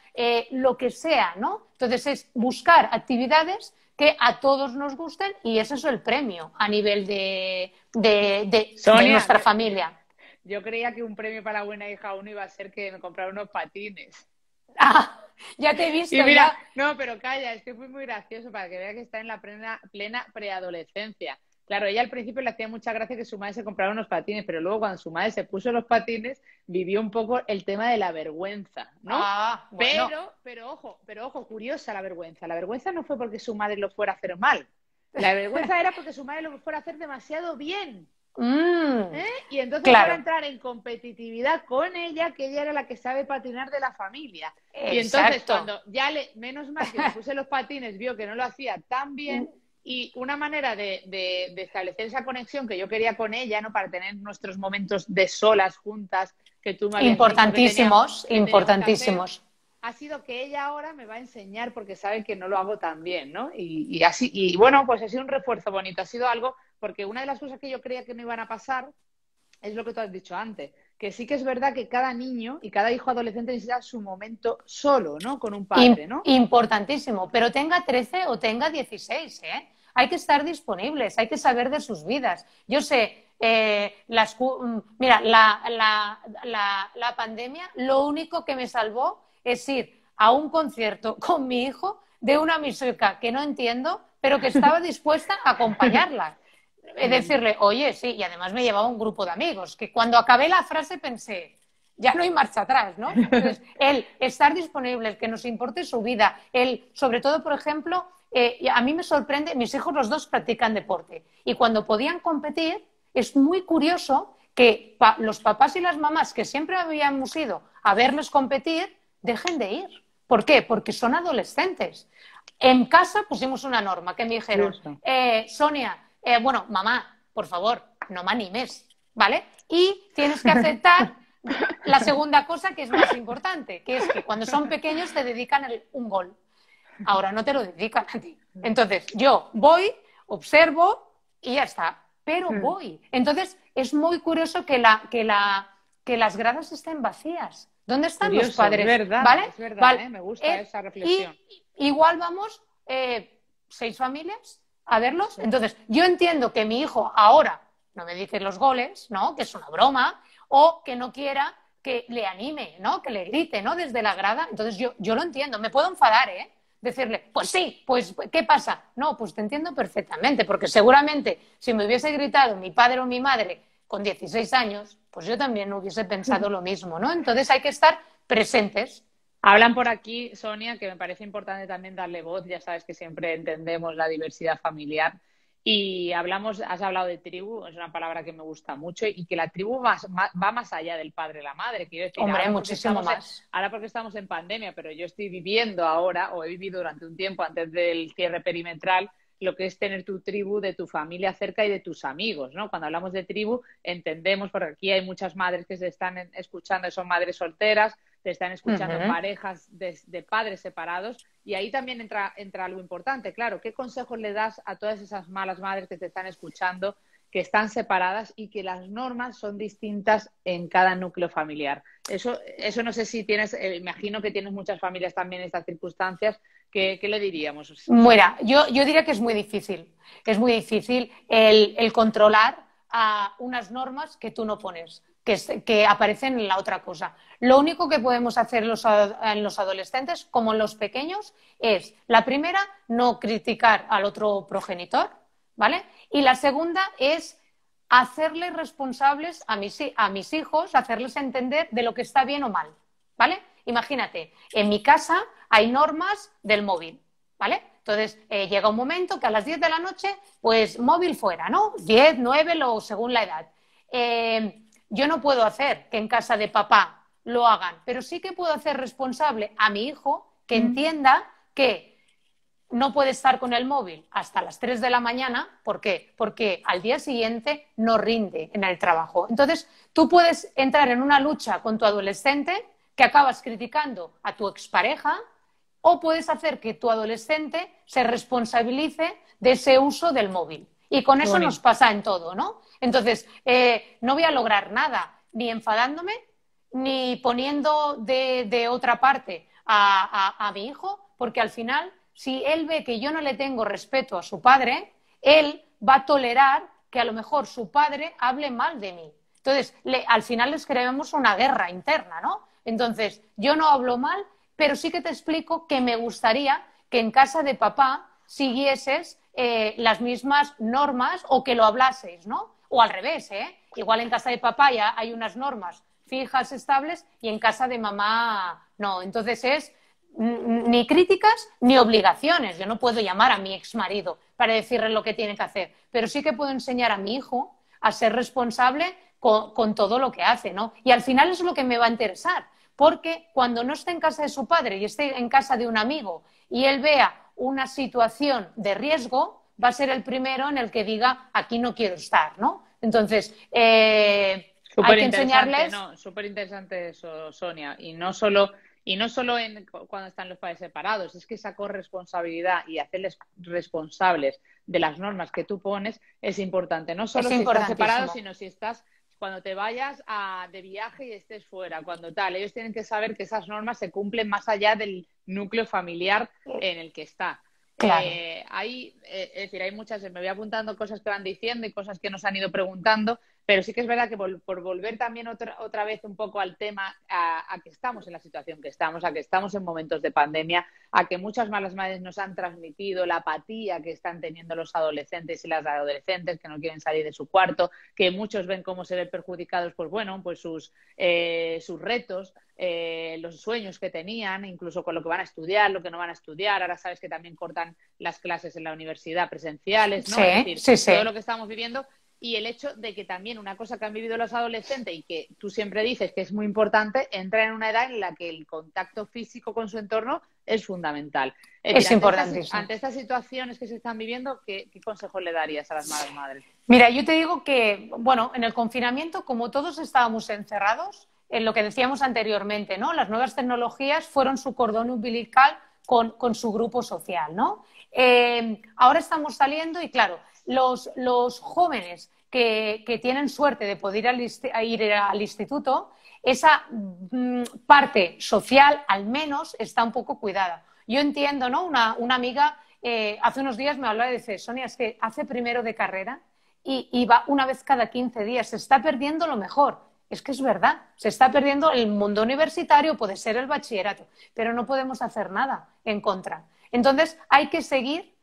Speaker 2: lo que sea, ¿no? Entonces es buscar actividades que a todos nos gusten y ese es el premio a nivel de
Speaker 3: Sonia,
Speaker 2: nuestra familia.
Speaker 3: Yo creía que un premio para la buena hija uno iba a ser que me comprara unos patines.
Speaker 2: Ah, ya te he visto.
Speaker 3: Y mira, no, pero calla, es que fue muy gracioso para que vea que está en la plena preadolescencia. Claro, ella al principio le hacía mucha gracia que su madre se comprara unos patines, pero luego cuando su madre se puso los patines, vivió un poco el tema de la vergüenza, ¿no?
Speaker 2: Ah, bueno.
Speaker 3: Pero ojo, curiosa la vergüenza. La vergüenza no fue porque su madre lo fuera a hacer mal. La vergüenza era porque su madre lo fuera a hacer demasiado bien. Y entonces para entrar en competitividad con ella, que ella era la que sabe patinar de la familia.
Speaker 2: Exacto.
Speaker 3: Y entonces cuando menos mal que le puse los patines, vio que no lo hacía tan bien, y una manera de establecer esa conexión que yo quería con ella, ¿no? Para tener nuestros momentos de solas juntas, que tú me habías
Speaker 2: importantísimos,
Speaker 3: dicho que
Speaker 2: importantísimos.
Speaker 3: ha sido que ella ahora me va a enseñar porque sabe que no lo hago tan bien, ¿no? Y así, y bueno, pues ha sido un refuerzo bonito, ha sido algo, porque una de las cosas que yo creía que no iban a pasar es lo que tú has dicho antes, que sí que es verdad que cada niño y cada hijo adolescente necesita su momento solo, ¿no? Con un padre, ¿no?
Speaker 2: Importantísimo, pero tenga 13 o tenga 16, ¿eh? Hay que estar disponibles, hay que saber de sus vidas. Yo sé, mira, la pandemia, lo único que me salvó es ir a un concierto con mi hijo de una música que no entiendo, pero que estaba dispuesta a acompañarla. Decirle, oye, sí, y además me llevaba un grupo de amigos, que cuando acabé la frase pensé, ya no hay marcha atrás, ¿no? Entonces, el estar disponible, el que nos importe su vida, sobre todo, por ejemplo, a mí me sorprende, mis hijos los dos practican deporte, y cuando podían competir, es muy curioso que los papás y las mamás que siempre habíamos ido a verlos competir, dejen de ir, ¿Por qué? Porque son adolescentes. En casa pusimos una norma que me dijeron, Sonia, bueno, mamá, por favor, no me animes, ¿vale? Y tienes que aceptar la segunda cosa que es más importante, que es que cuando son pequeños te dedican un gol. Ahora no te lo dedican a ti. Entonces, yo voy, observo y ya está. Pero voy. Entonces, es muy curioso que las gradas estén vacías. ¿Dónde están los padres?
Speaker 3: Es verdad,
Speaker 2: ¿Vale?
Speaker 3: es verdad,
Speaker 2: ¿Vale?
Speaker 3: me gusta esa reflexión.
Speaker 2: Igual vamos 6 familias a verlos. Entonces, yo entiendo que mi hijo ahora no me dice los goles, ¿no? Que es una broma, o que no quiera que le anime, ¿no? Que le grite, ¿no? Desde la grada. Entonces, yo lo entiendo. Me puedo enfadar, ¿eh? Decirle, pues sí, pues ¿qué pasa? No, pues te entiendo perfectamente, porque seguramente si me hubiese gritado mi padre o mi madre con 16 años, pues yo también hubiese pensado lo mismo, ¿no? Entonces hay que estar presentes.
Speaker 3: Hablan por aquí, Sonia, que me parece importante también darle voz, ya sabes que siempre entendemos la diversidad familiar. Y has hablado de tribu, es una palabra que me gusta mucho y que la tribu va más allá del padre y la madre. Quiero decir,
Speaker 2: hombre, muchísimo más.
Speaker 3: Ahora porque estamos en pandemia, pero yo estoy viviendo ahora, o he vivido durante un tiempo antes del cierre perimetral, lo que es tener tu tribu de tu familia cerca y de tus amigos, ¿no? Cuando hablamos de tribu entendemos, porque aquí hay muchas madres que se están escuchando, son madres solteras, te están escuchando parejas de padres separados, y ahí también entra algo importante, claro, ¿qué consejos le das a todas esas malas madres que te están escuchando, que están separadas y que las normas son distintas en cada núcleo familiar? Eso no sé si tienes, imagino que tienes muchas familias también en estas circunstancias, ¿qué le diríamos?
Speaker 2: Mira, yo diría que es muy difícil el controlar a unas normas que tú no pones, que aparecen en la otra cosa. Lo único que podemos hacer en los adolescentes, como en los pequeños, es, la primera, no criticar al otro progenitor, ¿vale? Y la segunda es hacerles responsables a mis hijos, hacerles entender de lo que está bien o mal, ¿vale? Imagínate, en mi casa hay normas del móvil, ¿vale? Entonces, llega un momento que a las 10 de la noche, pues móvil fuera, ¿no? 10, 9, según la edad. Yo no puedo hacer que en casa de papá lo hagan, pero sí que puedo hacer responsable a mi hijo que entienda que no puede estar con el móvil hasta las 3 de la mañana. ¿Por qué? Porque al día siguiente no rinde en el trabajo. Entonces, tú puedes entrar en una lucha con tu adolescente que acabas criticando a tu expareja, o puedes hacer que tu adolescente se responsabilice de ese uso del móvil. Y con eso nos pasa en todo, ¿no? Entonces, no voy a lograr nada, ni enfadándome, ni poniendo de otra parte a mi hijo, porque al final, si él ve que yo no le tengo respeto a su padre, él va a tolerar que a lo mejor su padre hable mal de mí. Entonces, al final les creamos una guerra interna, ¿no? Entonces, yo no hablo mal, pero sí que te explico que me gustaría que en casa de papá siguieses las mismas normas, o que lo hablaseis, ¿no? O al revés, ¿eh? Igual en casa de papá ya hay unas normas fijas, estables, y en casa de mamá no. Entonces es ni críticas ni obligaciones. Yo no puedo llamar a mi exmarido para decirle lo que tiene que hacer, pero sí que puedo enseñar a mi hijo a ser responsable con todo lo que hace, ¿no? Y al final es lo que me va a interesar, porque cuando no esté en casa de su padre y esté en casa de un amigo y él vea una situación de riesgo, va a ser el primero en el que diga, aquí no quiero estar, ¿no? Entonces, hay que enseñarles...
Speaker 3: No, súper interesante eso, Sonia. Y no solo cuando están los padres separados, es que esa corresponsabilidad y hacerles responsables de las normas que tú pones es importante. No solo si estás separado, sino si estás... Cuando te vayas de viaje y estés fuera, cuando tal, ellos tienen que saber que esas normas se cumplen más allá del núcleo familiar en el que está.
Speaker 2: Claro.
Speaker 3: Es decir, hay muchas, me voy apuntando cosas que van diciendo y cosas que nos han ido preguntando, pero sí que es verdad que por volver también otra vez un poco al tema, a que estamos en la situación que estamos, a que estamos en momentos de pandemia, a que muchas malas madres nos han transmitido la apatía que están teniendo los adolescentes y las adolescentes que no quieren salir de su cuarto, que muchos ven cómo se ven perjudicados, pues bueno, pues sus retos, los sueños que tenían, incluso con lo que van a estudiar, lo que no van a estudiar. Ahora sabes que también cortan las clases en la universidad presenciales, ¿no?
Speaker 2: Sí,
Speaker 3: es decir,
Speaker 2: sí.
Speaker 3: todo lo que estamos viviendo. y el hecho de que también una cosa que han vivido los adolescentes y que tú siempre dices que es muy importante, entra en una edad en la que el contacto físico con su entorno es fundamental.
Speaker 2: Es importantísimo.
Speaker 3: Ante estas situaciones que se están viviendo, ¿qué consejos le darías a las malas madres?
Speaker 2: Mira, yo te digo que, bueno, en el confinamiento, como todos estábamos encerrados, en lo que decíamos anteriormente, ¿no? Las nuevas tecnologías fueron su cordón umbilical con su grupo social, ¿no? Ahora estamos saliendo y, claro, los jóvenes que tienen suerte de poder ir al instituto, esa parte social al menos está un poco cuidada. Yo entiendo, ¿no? Una amiga hace unos días me hablaba y dice, Sonia, es que hace primero de carrera y va una vez cada 15 días, se está perdiendo lo mejor. Es que es verdad, se está perdiendo el mundo universitario, puede ser el bachillerato, pero no podemos hacer nada en contra. Entonces hay que seguir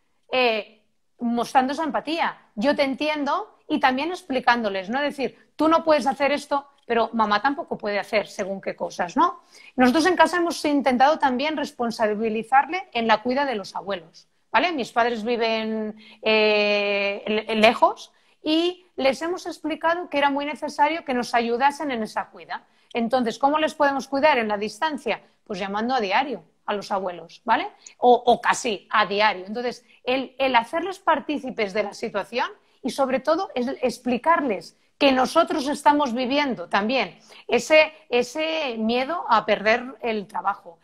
Speaker 2: mostrando esa empatía. Yo te entiendo y también explicándoles, ¿no? Es decir, tú no puedes hacer esto, pero mamá tampoco puede hacer según qué cosas, ¿no? Nosotros en casa hemos intentado también responsabilizarle en la cuida de los abuelos, ¿vale? Mis padres viven lejos y les hemos explicado que era muy necesario que nos ayudasen en esa cuida. Entonces, ¿cómo les podemos cuidar en la distancia? Pues llamando a diario a los abuelos, ¿vale? O casi a diario. Entonces, el hacerles partícipes de la situación y, sobre todo, explicarles que nosotros estamos viviendo también ese miedo a perder el trabajo,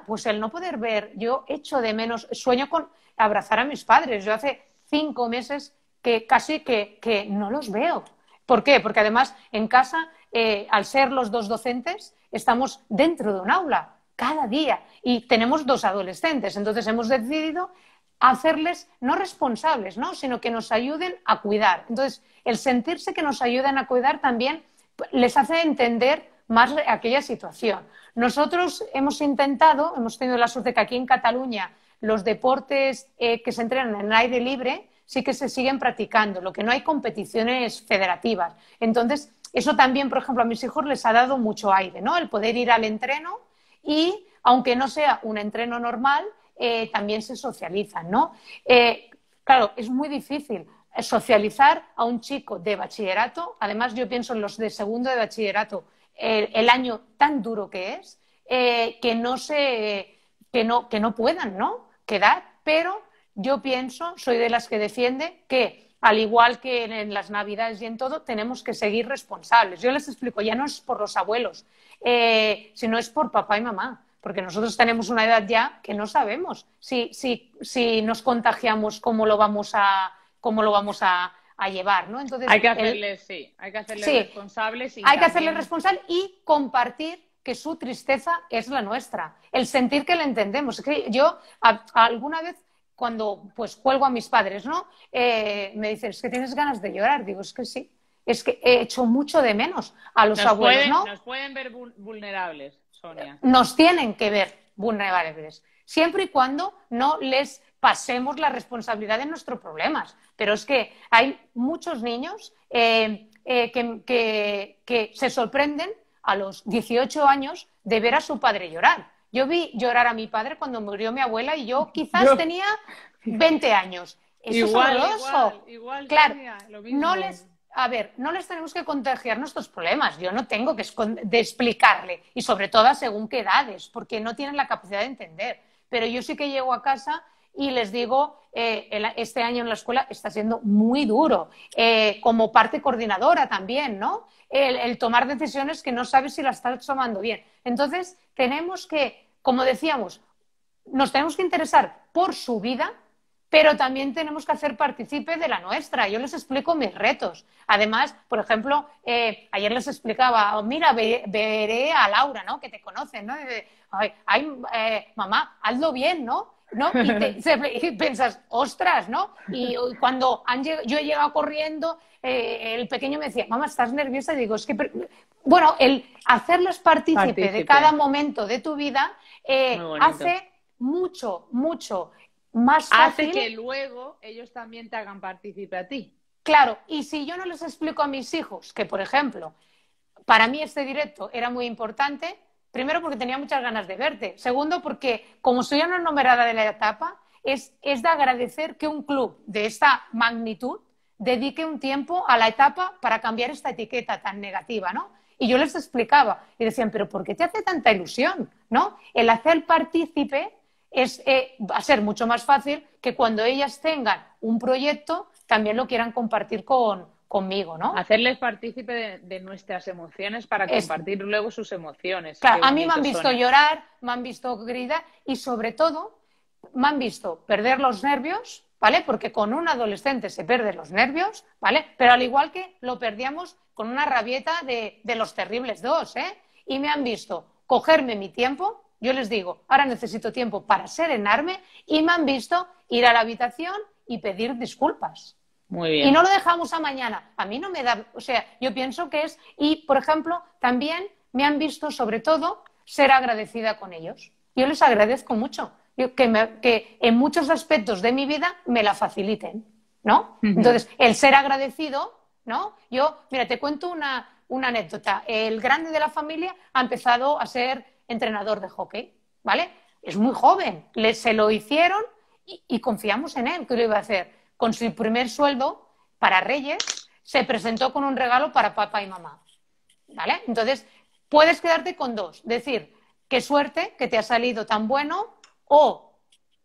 Speaker 2: pues el no poder ver. Yo echo de menos, sueño con abrazar a mis padres. Yo hace 5 meses que casi que no los veo. ¿Por qué? Porque además en casa, al ser los 2 docentes, estamos dentro de un aula cada día y tenemos 2 adolescentes. Entonces hemos decidido hacerles no responsables, ¿no? Sino que nos ayuden a cuidar. Entonces, el sentirse que nos ayuden a cuidar también les hace entender más aquella situación. Nosotros hemos tenido la suerte que aquí en Cataluña los deportes que se entrenan en el aire libre sí que se siguen practicando, lo que no hay competiciones federativas. Entonces, eso también, por ejemplo, a mis hijos les ha dado mucho aire, ¿no? El poder ir al entreno y, aunque no sea un entreno normal, también se socializan, ¿no? Claro, es muy difícil socializar a un chico de bachillerato. Además, yo pienso en los de segundo de bachillerato, el año tan duro que es, que no puedan, ¿no? Quedar, pero yo pienso, soy de las que defiende que, al igual que en las Navidades y en todo, tenemos que seguir responsables. Yo les explico, ya no es por los abuelos, sino es por papá y mamá, porque nosotros tenemos una edad ya que no sabemos si nos contagiamos, cómo lo vamos a llevar, ¿no? Entonces,
Speaker 3: hay que hacerles responsables.
Speaker 2: Hay que hacerles responsables y compartir que su tristeza es la nuestra, el sentir que le entendemos. Es que yo alguna vez, cuando pues cuelgo a mis padres, ¿no? Me dicen, es que tienes ganas de llorar. Digo, es que sí, es que he hecho mucho de menos a los abuelos, ¿no?
Speaker 3: Nos pueden ver vulnerables, Sonia.
Speaker 2: Nos tienen que ver vulnerables, siempre y cuando no les pasemos la responsabilidad de nuestros problemas. Pero es que hay muchos niños que se sorprenden a los 18 años de ver a su padre llorar. Yo vi llorar a mi padre cuando murió mi abuela y yo quizás tenía 20 años. Eso es horroroso.
Speaker 3: Igual,
Speaker 2: claro,
Speaker 3: Sonia, lo mismo.
Speaker 2: No les tenemos que contagiar nuestros problemas. Yo no tengo que explicarle, y sobre todo a según qué edades, porque no tienen la capacidad de entender. Pero yo sí que llego a casa y les digo, este año en la escuela está siendo muy duro, como parte coordinadora también, ¿no? El tomar decisiones que no sabes si las estás tomando bien. Entonces, tenemos que, como decíamos, nos tenemos que interesar por su vida, pero también tenemos que hacer partícipe de la nuestra. Yo les explico mis retos. Además, por ejemplo, ayer les explicaba, mira, veré a Laura, ¿no? Que te conocen, ¿no? Mamá, hazlo bien, ¿no? Y piensas, ostras, ¿no? Y cuando yo he llegado corriendo, el pequeño me decía, mamá, ¿estás nerviosa? Y digo, es que... Bueno, el hacerles partícipe de cada momento de tu vida hace mucho, mucho más fácil.
Speaker 3: Hace que luego ellos también te hagan partícipe a ti.
Speaker 2: Claro, y si yo no les explico a mis hijos que, por ejemplo, para mí este directo era muy importante, primero porque tenía muchas ganas de verte, segundo porque como soy una numerada de la etapa, es de agradecer que un club de esta magnitud dedique un tiempo a la etapa para cambiar esta etiqueta tan negativa, ¿no? Y yo les explicaba y decían, pero ¿por qué te hace tanta ilusión? ¿No? El hacer partícipe va a ser mucho más fácil que cuando ellas tengan un proyecto también lo quieran compartir conmigo, ¿no?
Speaker 3: Hacerles partícipe de nuestras emociones para compartir luego sus emociones.
Speaker 2: Claro, a mí me han visto llorar, me han visto gritar y sobre todo me han visto perder los nervios, ¿vale? Porque con un adolescente se pierden los nervios, ¿vale? Pero al igual que lo perdíamos con una rabieta de Los Terribles 2, ¿eh? Y me han visto cogerme mi tiempo, yo les digo, ahora necesito tiempo para serenarme, y me han visto ir a la habitación y pedir disculpas.
Speaker 3: Muy bien.
Speaker 2: Y no lo dejamos a mañana. A mí no me da, o sea, yo pienso que es, y por ejemplo, también me han visto sobre todo ser agradecida con ellos. Yo les agradezco mucho que en muchos aspectos de mi vida me la faciliten, ¿no? Entonces, el ser agradecido, ¿no? Yo, mira, te cuento una anécdota. El grande de la familia ha empezado a ser entrenador de hockey, ¿vale? Es muy joven, se lo hicieron y confiamos en él, que lo iba a hacer. Con su primer sueldo para Reyes, se presentó con un regalo para papá y mamá, ¿vale? Entonces, puedes quedarte con dos, decir, qué suerte que te ha salido tan bueno, o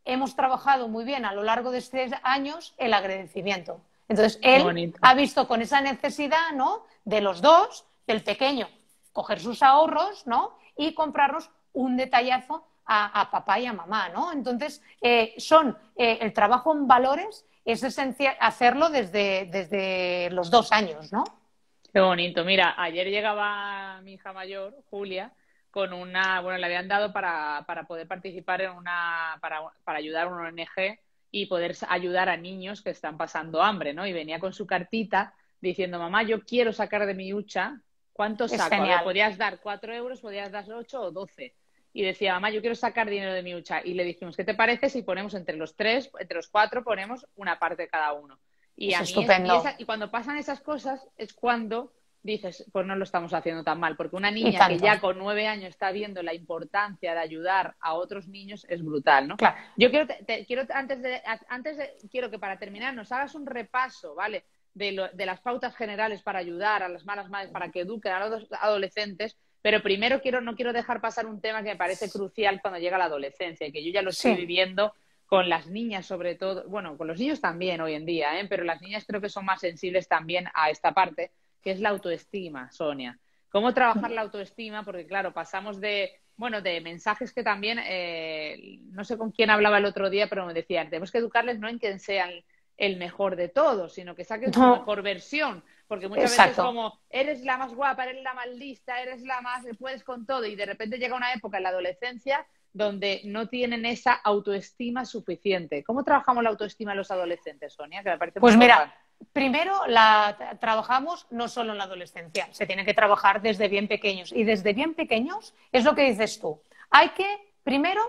Speaker 2: hemos trabajado muy bien a lo largo de estos años el agradecimiento. Entonces, él ha visto con esa necesidad, ¿no?, de los dos, del pequeño, coger sus ahorros, ¿no?, y comprarnos un detallazo a papá y a mamá, ¿no? Entonces, el trabajo en valores es esencial hacerlo desde los 2 años, ¿no?
Speaker 3: Qué bonito. Mira, ayer llegaba mi hija mayor, Julia, con bueno, le habían dado para poder participar para ayudar a una ONG y poder ayudar a niños que están pasando hambre, ¿no? Y venía con su cartita diciendo, mamá, yo quiero sacar de mi hucha, ¿cuánto saco? A ver, podías dar 4 euros, podías dar 8 o 12. Y decía, mamá, yo quiero sacar dinero de mi hucha. Y le dijimos, ¿qué te parece si ponemos entre los 4, ponemos una parte cada uno? Y
Speaker 2: es estupendo.
Speaker 3: Y cuando pasan esas cosas es cuando dices, pues no lo estamos haciendo tan mal, porque una niña que ya con 9 años está viendo la importancia de ayudar a otros niños es brutal, ¿no?
Speaker 2: Claro.
Speaker 3: Yo quiero que para terminar nos hagas un repaso, ¿vale?, de las pautas generales para ayudar a las malas madres, para que eduquen a los adolescentes, pero primero no quiero dejar pasar un tema que me parece crucial cuando llega la adolescencia, y que yo ya lo estoy viviendo con las niñas sobre todo, bueno, con los niños también hoy en día, pero las niñas creo que son más sensibles también a esta parte, que es la autoestima, Sonia. ¿Cómo trabajar la autoestima? Porque claro, pasamos de mensajes que también, no sé con quién hablaba el otro día, pero me decían, tenemos que educarles no en que sean el mejor de todos, sino que saquen su mejor versión, porque muchas veces como, eres la más guapa, eres la más lista, eres la más, puedes con todo, y de repente llega una época en la adolescencia donde no tienen esa autoestima suficiente. ¿Cómo trabajamos la autoestima en los adolescentes, Sonia? Que me parece muy importante.
Speaker 2: Primero la trabajamos no solo en la adolescencia, se tiene que trabajar desde bien pequeños. Y desde bien pequeños es lo que dices tú. Hay que, primero,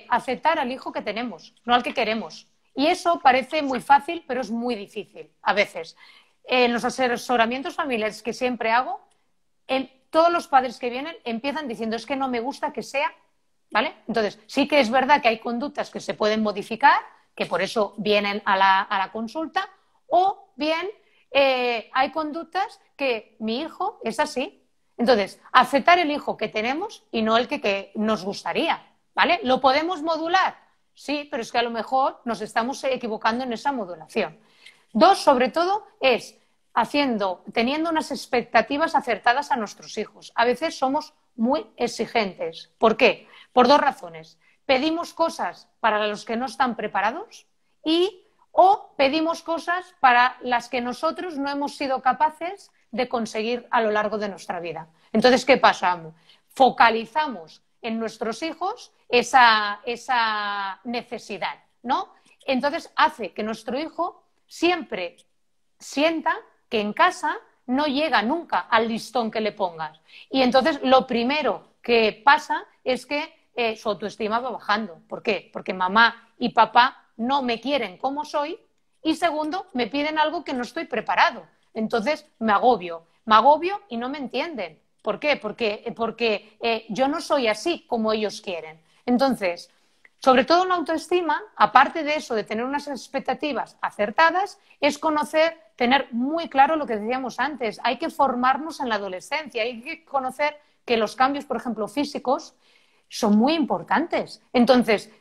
Speaker 2: aceptar al hijo que tenemos, no al que queremos. Y eso parece muy fácil, pero es muy difícil a veces. En los asesoramientos familiares que siempre hago, todos los padres que vienen empiezan diciendo, es que no me gusta que sea, ¿vale? Entonces, sí que es verdad que hay conductas que se pueden modificar, que por eso vienen a la consulta, o bien hay conductas que mi hijo es así. Entonces, aceptar el hijo que tenemos y no el que nos gustaría, ¿vale? ¿Lo podemos modular? Sí, pero es que a lo mejor nos estamos equivocando en esa modulación. 2, sobre todo, es teniendo unas expectativas acertadas a nuestros hijos. A veces somos muy exigentes. ¿Por qué? Por 2 razones. Pedimos cosas para los que no están preparados o pedimos cosas para las que nosotros no hemos sido capaces de conseguir a lo largo de nuestra vida. Entonces, ¿qué pasa? Focalizamos en nuestros hijos esa necesidad, ¿no? Entonces hace que nuestro hijo siempre sienta que en casa no llega nunca al listón que le pongas. Y entonces lo primero que pasa es que su autoestima va bajando. ¿Por qué? Porque mamá y papá no me quieren como soy, y segundo, me piden algo que no estoy preparado. Entonces me agobio y no me entienden. ¿Por qué? Porque yo no soy así como ellos quieren. Entonces, sobre todo en la autoestima, aparte de eso, de tener unas expectativas acertadas, es conocer, tener muy claro lo que decíamos antes. Hay que formarnos en la adolescencia, hay que conocer que los cambios, por ejemplo, físicos, son muy importantes. Entonces,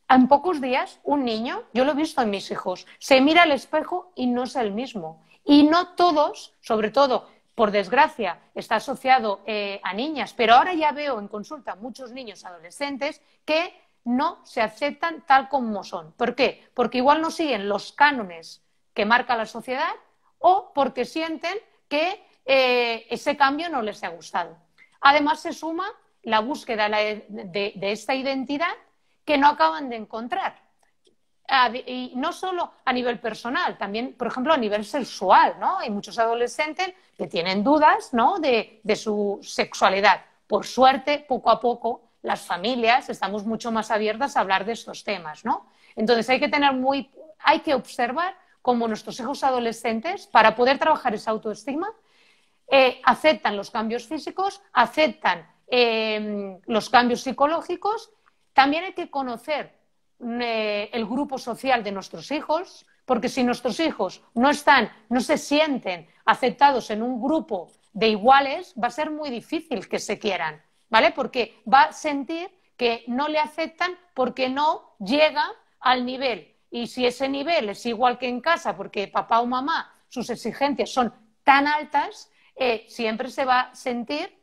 Speaker 2: en pocos días, un niño, yo lo he visto en mis hijos, se mira al espejo y no es el mismo. Y no todos, sobre todo, por desgracia, está asociado a niñas, pero ahora ya veo en consulta muchos niños adolescentes que no se aceptan tal como son. ¿Por qué? Porque igual no siguen los cánones que marca la sociedad o porque sienten que ese cambio no les ha gustado. Además, se suma la búsqueda de esta identidad que no acaban de encontrar. Y no solo a nivel personal, también, por ejemplo, a nivel sexual, ¿no? Hay muchos adolescentes que tienen dudas, ¿no?, de su sexualidad. Por suerte, poco a poco, las familias estamos mucho más abiertas a hablar de estos temas, ¿no? Entonces hay que observar cómo nuestros hijos adolescentes, para poder trabajar esa autoestima, aceptan los cambios físicos, aceptan los cambios psicológicos. También hay que conocer el grupo social de nuestros hijos, porque si nuestros hijos no se sienten aceptados en un grupo de iguales, va a ser muy difícil que se quieran, ¿vale? Porque va a sentir que no le aceptan porque no llega al nivel. Y si ese nivel es igual que en casa, porque papá o mamá, sus exigencias son tan altas, siempre se va a sentir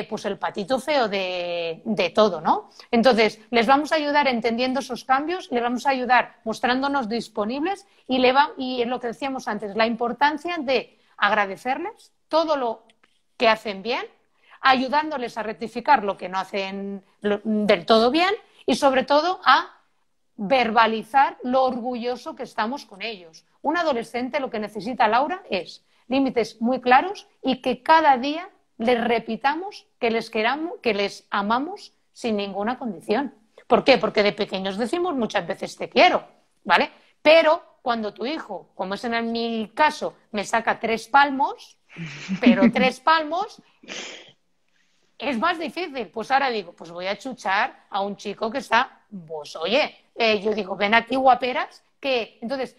Speaker 2: pues el patito feo de todo, ¿no? Entonces, les vamos a ayudar entendiendo esos cambios, les vamos a ayudar mostrándonos disponibles y es lo que decíamos antes, la importancia de agradecerles todo lo que hacen bien, ayudándoles a rectificar lo que no hacen del todo bien y sobre todo a verbalizar lo orgulloso que estamos con ellos. Un adolescente lo que necesita, Laura, es límites muy claros y que cada día les repitamos que les queramos, que les amamos sin ninguna condición. ¿Por qué? Porque de pequeños decimos muchas veces te quiero, ¿vale? Pero cuando tu hijo, como es en mi caso, me saca 3 palmos, pero 3 palmos, es más difícil. Pues ahora digo, pues voy a chuchar a un chico que está, pues oye, yo digo, ven aquí guaperas, que entonces...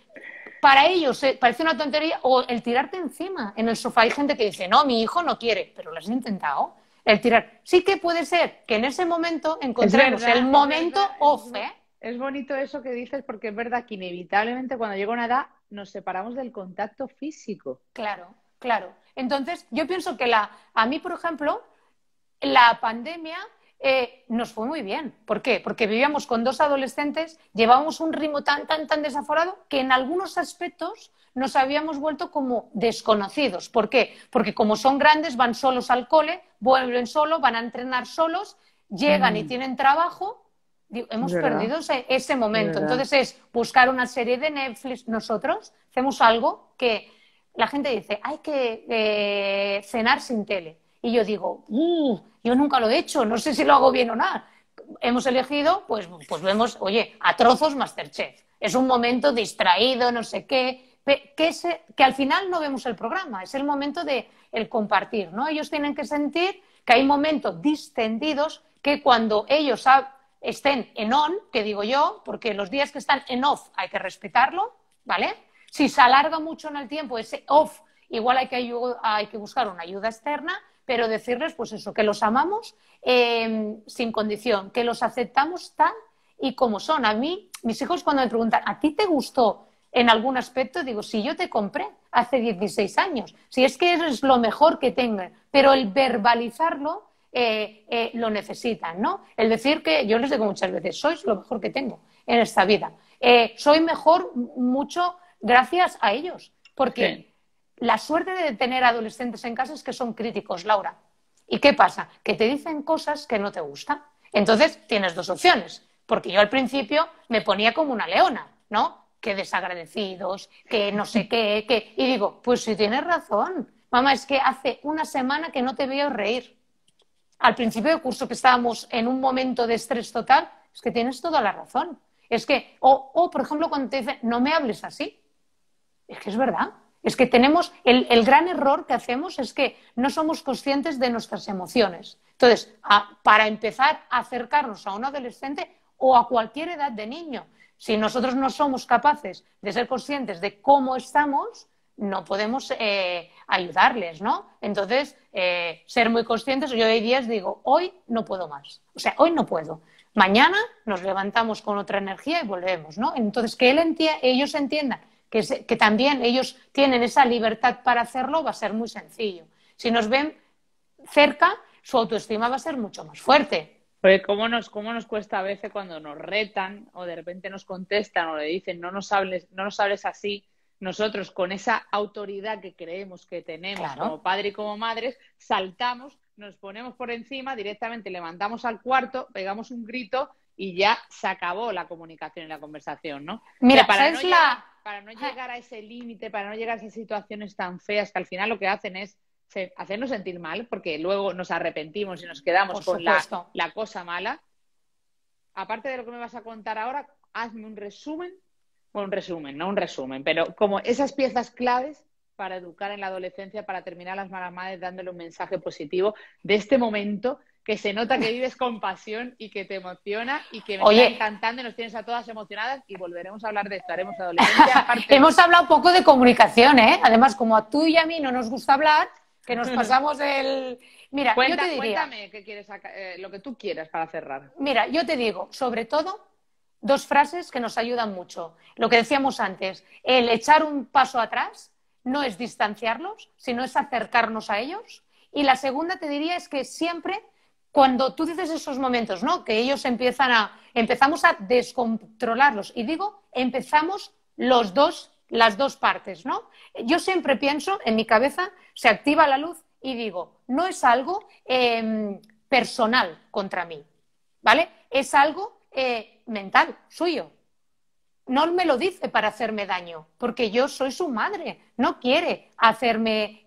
Speaker 2: Para ellos parece una tontería, o el tirarte encima en el sofá. Hay gente que dice, no, mi hijo no quiere, pero lo has intentado. El tirar. Sí que puede ser que en ese momento encontremos el momento off, ¿eh?
Speaker 3: Es bonito eso que dices, porque es verdad que inevitablemente cuando llega una edad nos separamos del contacto físico.
Speaker 2: Claro, claro. Entonces, yo pienso que a mí, por ejemplo, la pandemia nos fue muy bien. ¿Por qué? Porque vivíamos con 2 adolescentes, llevábamos un ritmo tan desaforado que en algunos aspectos nos habíamos vuelto como desconocidos. ¿Por qué? Porque como son grandes, van solos al cole, vuelven solos, van a entrenar solos, llegan y tienen trabajo. Digo, hemos perdido ese momento. Entonces es buscar una serie de Netflix. Nosotros hacemos algo que la gente dice, hay que cenar sin tele. Y yo digo, yo nunca lo he hecho, no sé si lo hago bien o no. Hemos elegido, pues vemos, oye, a trozos MasterChef. Es un momento distraído, no sé qué, que al final no vemos el programa, es el momento de el compartir, ¿no? Ellos tienen que sentir que hay momentos distendidos que cuando ellos estén en on, que digo yo, porque los días que están en off hay que respetarlo, ¿vale? Si se alarga mucho en el tiempo ese off, igual hay que buscar una ayuda externa, pero decirles, pues eso, que los amamos sin condición, que los aceptamos tal y como son. A mí, mis hijos cuando me preguntan, ¿a ti te gustó en algún aspecto? Digo, si yo te compré hace 16 años, si es que eres lo mejor que tengan, pero el verbalizarlo lo necesitan, ¿no? El decir que, yo les digo muchas veces, sois lo mejor que tengo en esta vida. Soy mejor mucho gracias a ellos, porque... Sí. La suerte de tener adolescentes en casa es que son críticos, Laura. ¿Y qué pasa? Que te dicen cosas que no te gustan. Entonces tienes 2 opciones. Porque yo al principio me ponía como una leona, ¿no? Que desagradecidos, que no sé qué, que... Y digo, pues si tienes razón. Mamá, es que hace una semana que no te veo reír. Al principio del curso que estábamos en un momento de estrés total, es que tienes toda la razón. Es que, por ejemplo, cuando te dicen, no me hables así. Es que es verdad. Es que tenemos, el gran error que hacemos es que no somos conscientes de nuestras emociones. Entonces, para empezar a acercarnos a un adolescente, o a cualquier edad de niño. Si nosotros no somos capaces de ser conscientes de cómo estamos, no podemos ayudarles, ¿no? Entonces, ser muy conscientes. Yo hay días digo, hoy no puedo más. O sea, hoy no puedo. Mañana nos levantamos con otra energía y volvemos, ¿no? Entonces, que ellos entiendan que también ellos tienen esa libertad para hacerlo, va a ser muy sencillo. Si nos ven cerca, su autoestima va a ser mucho más fuerte.
Speaker 3: Porque cómo nos cuesta a veces cuando nos retan o de repente nos contestan o le dicen no nos hables así, nosotros con esa autoridad que creemos que tenemos, claro, como padre y como madres, saltamos, nos ponemos por encima, directamente levantamos al cuarto, pegamos un grito y ya se acabó la comunicación y la conversación, ¿no?
Speaker 2: Mira,
Speaker 3: para no llegar a ese límite, para no llegar a esas situaciones tan feas que al final lo que hacen es hacernos sentir mal, porque luego nos arrepentimos y nos quedamos con la cosa mala. Aparte de lo que me vas a contar ahora, hazme un resumen, no un resumen, pero como esas piezas claves para educar en la adolescencia, para terminar las malas madres dándole un mensaje positivo de este momento que se nota que vives con pasión y que te emociona y que me está encantando y nos tienes a todas emocionadas y volveremos a hablar de esto, haremos adolescencia.
Speaker 2: Hemos hablado un poco de comunicación, ¿eh? Además, como a tú y a mí no nos gusta hablar, que nos pasamos el... Mira, yo te diría...
Speaker 3: Cuéntame qué quieres lo que tú quieras para cerrar.
Speaker 2: Mira, yo te digo, sobre todo, dos frases que nos ayudan mucho. Lo que decíamos antes, el echar un paso atrás no es distanciarlos, sino es acercarnos a ellos. Y la segunda te diría es que siempre, cuando tú dices esos momentos, ¿no? Que ellos empezamos a descontrolarlos. Y digo, empezamos las dos partes, ¿no? Yo siempre pienso, en mi cabeza, se activa la luz y digo, no es algo personal contra mí, ¿vale? Es algo mental, suyo. No me lo dice para hacerme daño, porque yo soy su madre, no quiere hacerme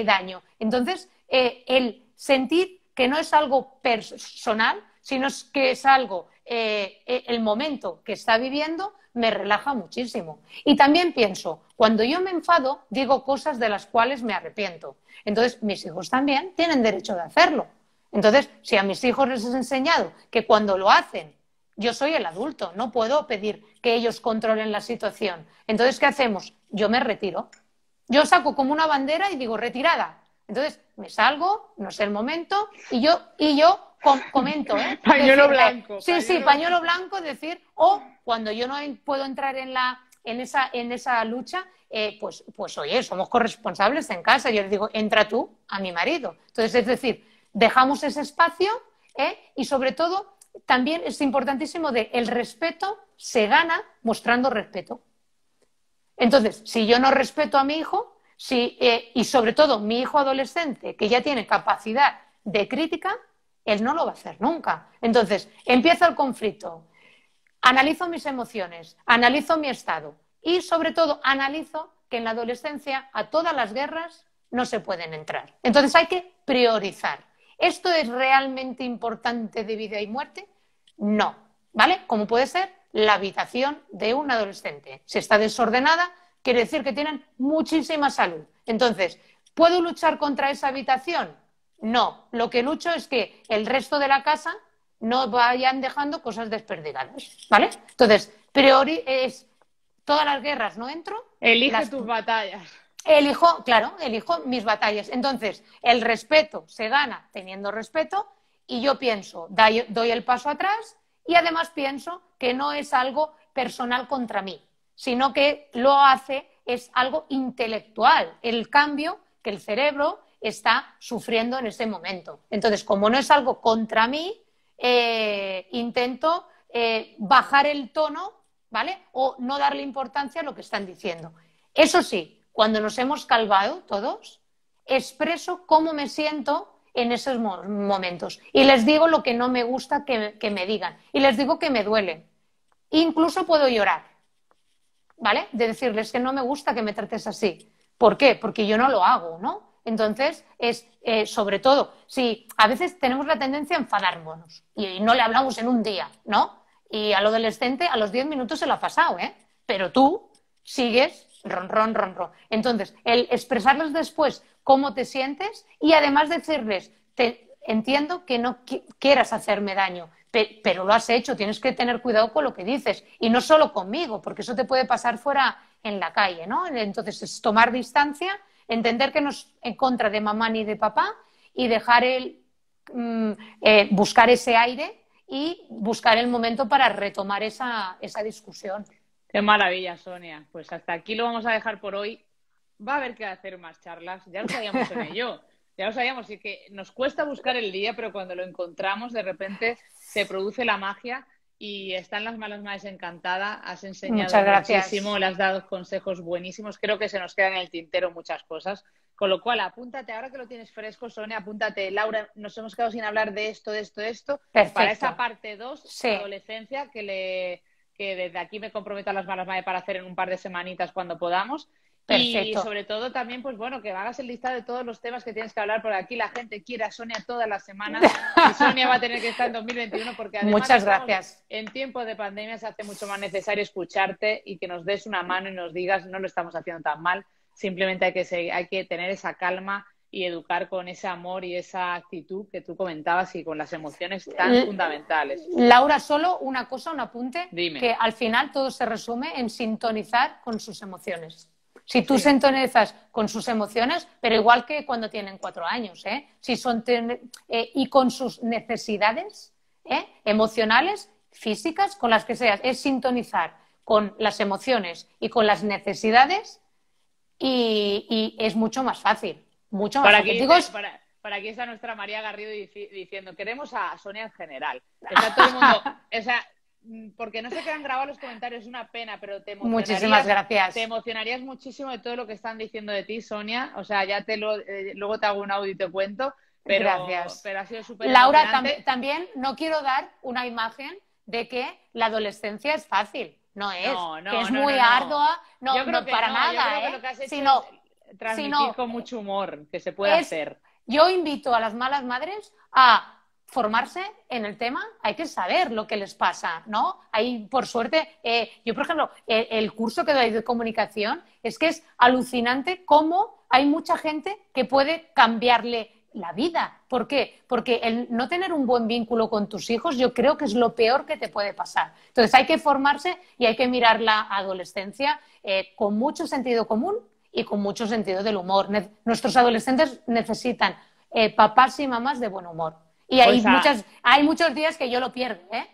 Speaker 2: daño. Entonces, el sentir que no es algo personal, sino que es algo, el momento que está viviendo, me relaja muchísimo. Y también pienso, cuando yo me enfado, digo cosas de las cuales me arrepiento. Entonces, mis hijos también tienen derecho de hacerlo. Entonces, si a mis hijos les he enseñado que cuando lo hacen, yo soy el adulto, no puedo pedir que ellos controlen la situación. Entonces, ¿qué hacemos? Yo me retiro. Yo saco como una bandera y digo, retirada. Entonces, me salgo, no es el momento, y yo comento, ¿eh?
Speaker 3: Pañuelo blanco.
Speaker 2: Sí, pañuelo blanco, decir, o cuando yo no puedo entrar en esa lucha, pues oye, somos corresponsables en casa. Yo le digo, entra tú a mi marido. Entonces, es decir, dejamos ese espacio, y sobre todo, también es importantísimo el respeto se gana mostrando respeto. Entonces, si yo no respeto a mi hijo, y sobre todo mi hijo adolescente, que ya tiene capacidad de crítica, él no lo va a hacer nunca. Entonces, empieza el conflicto. Analizo mis emociones, analizo mi estado y, sobre todo, analizo que en la adolescencia a todas las guerras no se pueden entrar. Entonces, hay que priorizar. ¿Esto es realmente importante de vida y muerte? No, ¿vale? Como puede ser la habitación de un adolescente. Si está desordenada, quiere decir que tienen muchísima salud. Entonces, ¿puedo luchar contra esa habitación? No, lo que lucho es que el resto de la casa no vayan dejando cosas desperdigadas, ¿vale? Entonces, todas las guerras no entro.
Speaker 3: Elige tus batallas.
Speaker 2: Elijo mis batallas. Entonces, el respeto se gana teniendo respeto y yo pienso, doy el paso atrás y además pienso que no es algo personal contra mí, sino que es algo intelectual, el cambio que el cerebro está sufriendo en ese momento. Entonces, como no es algo contra mí, intento bajar el tono, ¿vale? O no darle importancia a lo que están diciendo. Eso sí, cuando nos hemos calmado todos, expreso cómo me siento en esos momentos y les digo lo que no me gusta que me digan y les digo que me duele. Incluso puedo llorar, ¿vale? De decirles que no me gusta que me trates así. ¿Por qué? Porque yo no lo hago, ¿no? Entonces, sobre todo, si a veces tenemos la tendencia a enfadarnos y no le hablamos en un día, ¿no? Y al adolescente a los 10 minutos se lo ha pasado, ¿eh? Pero tú sigues ron. Entonces, el expresarles después cómo te sientes y además decirles, entiendo que no quieras hacerme daño, pero lo has hecho, tienes que tener cuidado con lo que dices. Y no solo conmigo, porque eso te puede pasar fuera en la calle, ¿no? Entonces es tomar distancia, entender que no es en contra de mamá ni de papá y dejar buscar ese aire y buscar el momento para retomar esa discusión.
Speaker 3: Qué maravilla, Sonia. Pues hasta aquí lo vamos a dejar por hoy. Va a haber que hacer más charlas. Ya lo sabíamos, Sonia y yo. Ya lo sabíamos. Y que nos cuesta buscar el día, pero cuando lo encontramos, de repente se produce la magia y están las malas madres encantadas. Has enseñado muchísimo, le has dado consejos buenísimos. Creo que se nos quedan en el tintero muchas cosas. Con lo cual, apúntate, ahora que lo tienes fresco, Sonia, apúntate. Laura, nos hemos quedado sin hablar de esto. Perfecto. Para esa parte 2, sí. Adolescencia, que desde aquí me comprometo a las malas madres para hacer en un par de semanitas cuando podamos. Perfecto. Y sobre todo también, pues bueno, que hagas el listado de todos los temas que tienes que hablar, porque aquí la gente quiere a Sonia todas las semanas y Sonia va a tener que estar en 2021 porque además
Speaker 2: muchas gracias.
Speaker 3: En tiempos de pandemia se hace mucho más necesario escucharte y que nos des una mano y nos digas no lo estamos haciendo tan mal, simplemente hay que tener esa calma y educar con ese amor y esa actitud que tú comentabas y con las emociones tan fundamentales.
Speaker 2: Laura, solo una cosa, un apunte.
Speaker 3: Dime.
Speaker 2: Que al final todo se resume en sintonizar con sus emociones. Si tú sintonizas con sus emociones, pero igual que cuando tienen 4 años, y con sus necesidades emocionales, físicas, con las que seas, es sintonizar con las emociones y con las necesidades y es mucho más fácil. Mucho más fácil.
Speaker 3: Para aquí está nuestra María Garrido diciendo, queremos a Sonia en general. Está todo el mundo, porque no se quedan grabados los comentarios, es una pena, pero
Speaker 2: muchísimas gracias.
Speaker 3: Te emocionarías muchísimo de todo lo que están diciendo de ti, Sonia. O sea, ya luego te hago un audio y te cuento.
Speaker 2: Gracias.
Speaker 3: Pero ha sido súper
Speaker 2: Laura, también no quiero dar una imagen de que la adolescencia es fácil. No es. Que es muy ardua. No, para nada.
Speaker 3: Yo creo que lo que has hecho es transmitir con mucho humor, que se puede hacer.
Speaker 2: Yo invito a las malas madres a formarse en el tema, hay que saber lo que les pasa, ¿no? Hay, por suerte, yo, por ejemplo, el curso que doy de comunicación es que es alucinante cómo hay mucha gente que puede cambiarle la vida. ¿Por qué? Porque el no tener un buen vínculo con tus hijos yo creo que es lo peor que te puede pasar. Entonces hay que formarse y hay que mirar la adolescencia con mucho sentido común y con mucho sentido del humor. Nuestros adolescentes necesitan papás y mamás de buen humor. Y hay muchos días que yo lo pierdo, ¿eh?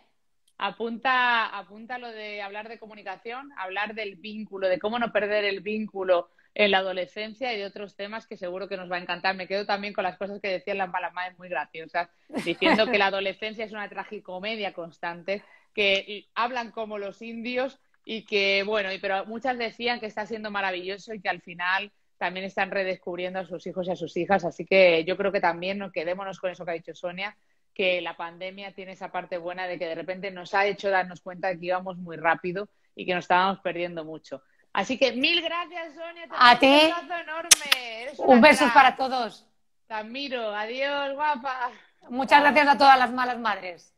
Speaker 3: Apunta lo de hablar de comunicación, hablar del vínculo, de cómo no perder el vínculo en la adolescencia y de otros temas que seguro que nos va a encantar. Me quedo también con las cosas que decían las malas madres muy graciosas, diciendo que la adolescencia es una tragicomedia constante, que hablan como los indios y que, bueno, pero muchas decían que está siendo maravilloso y que al final también están redescubriendo a sus hijos y a sus hijas. Así que yo creo que también quedémonos con eso que ha dicho Sonia, que la pandemia tiene esa parte buena de que de repente nos ha hecho darnos cuenta de que íbamos muy rápido y que nos estábamos perdiendo mucho. Así que mil gracias, Sonia.
Speaker 2: A ti.
Speaker 3: Un abrazo enorme.
Speaker 2: Un beso para todos.
Speaker 3: Te admiro. Adiós, guapa.
Speaker 2: Muchas gracias a todas las malas madres.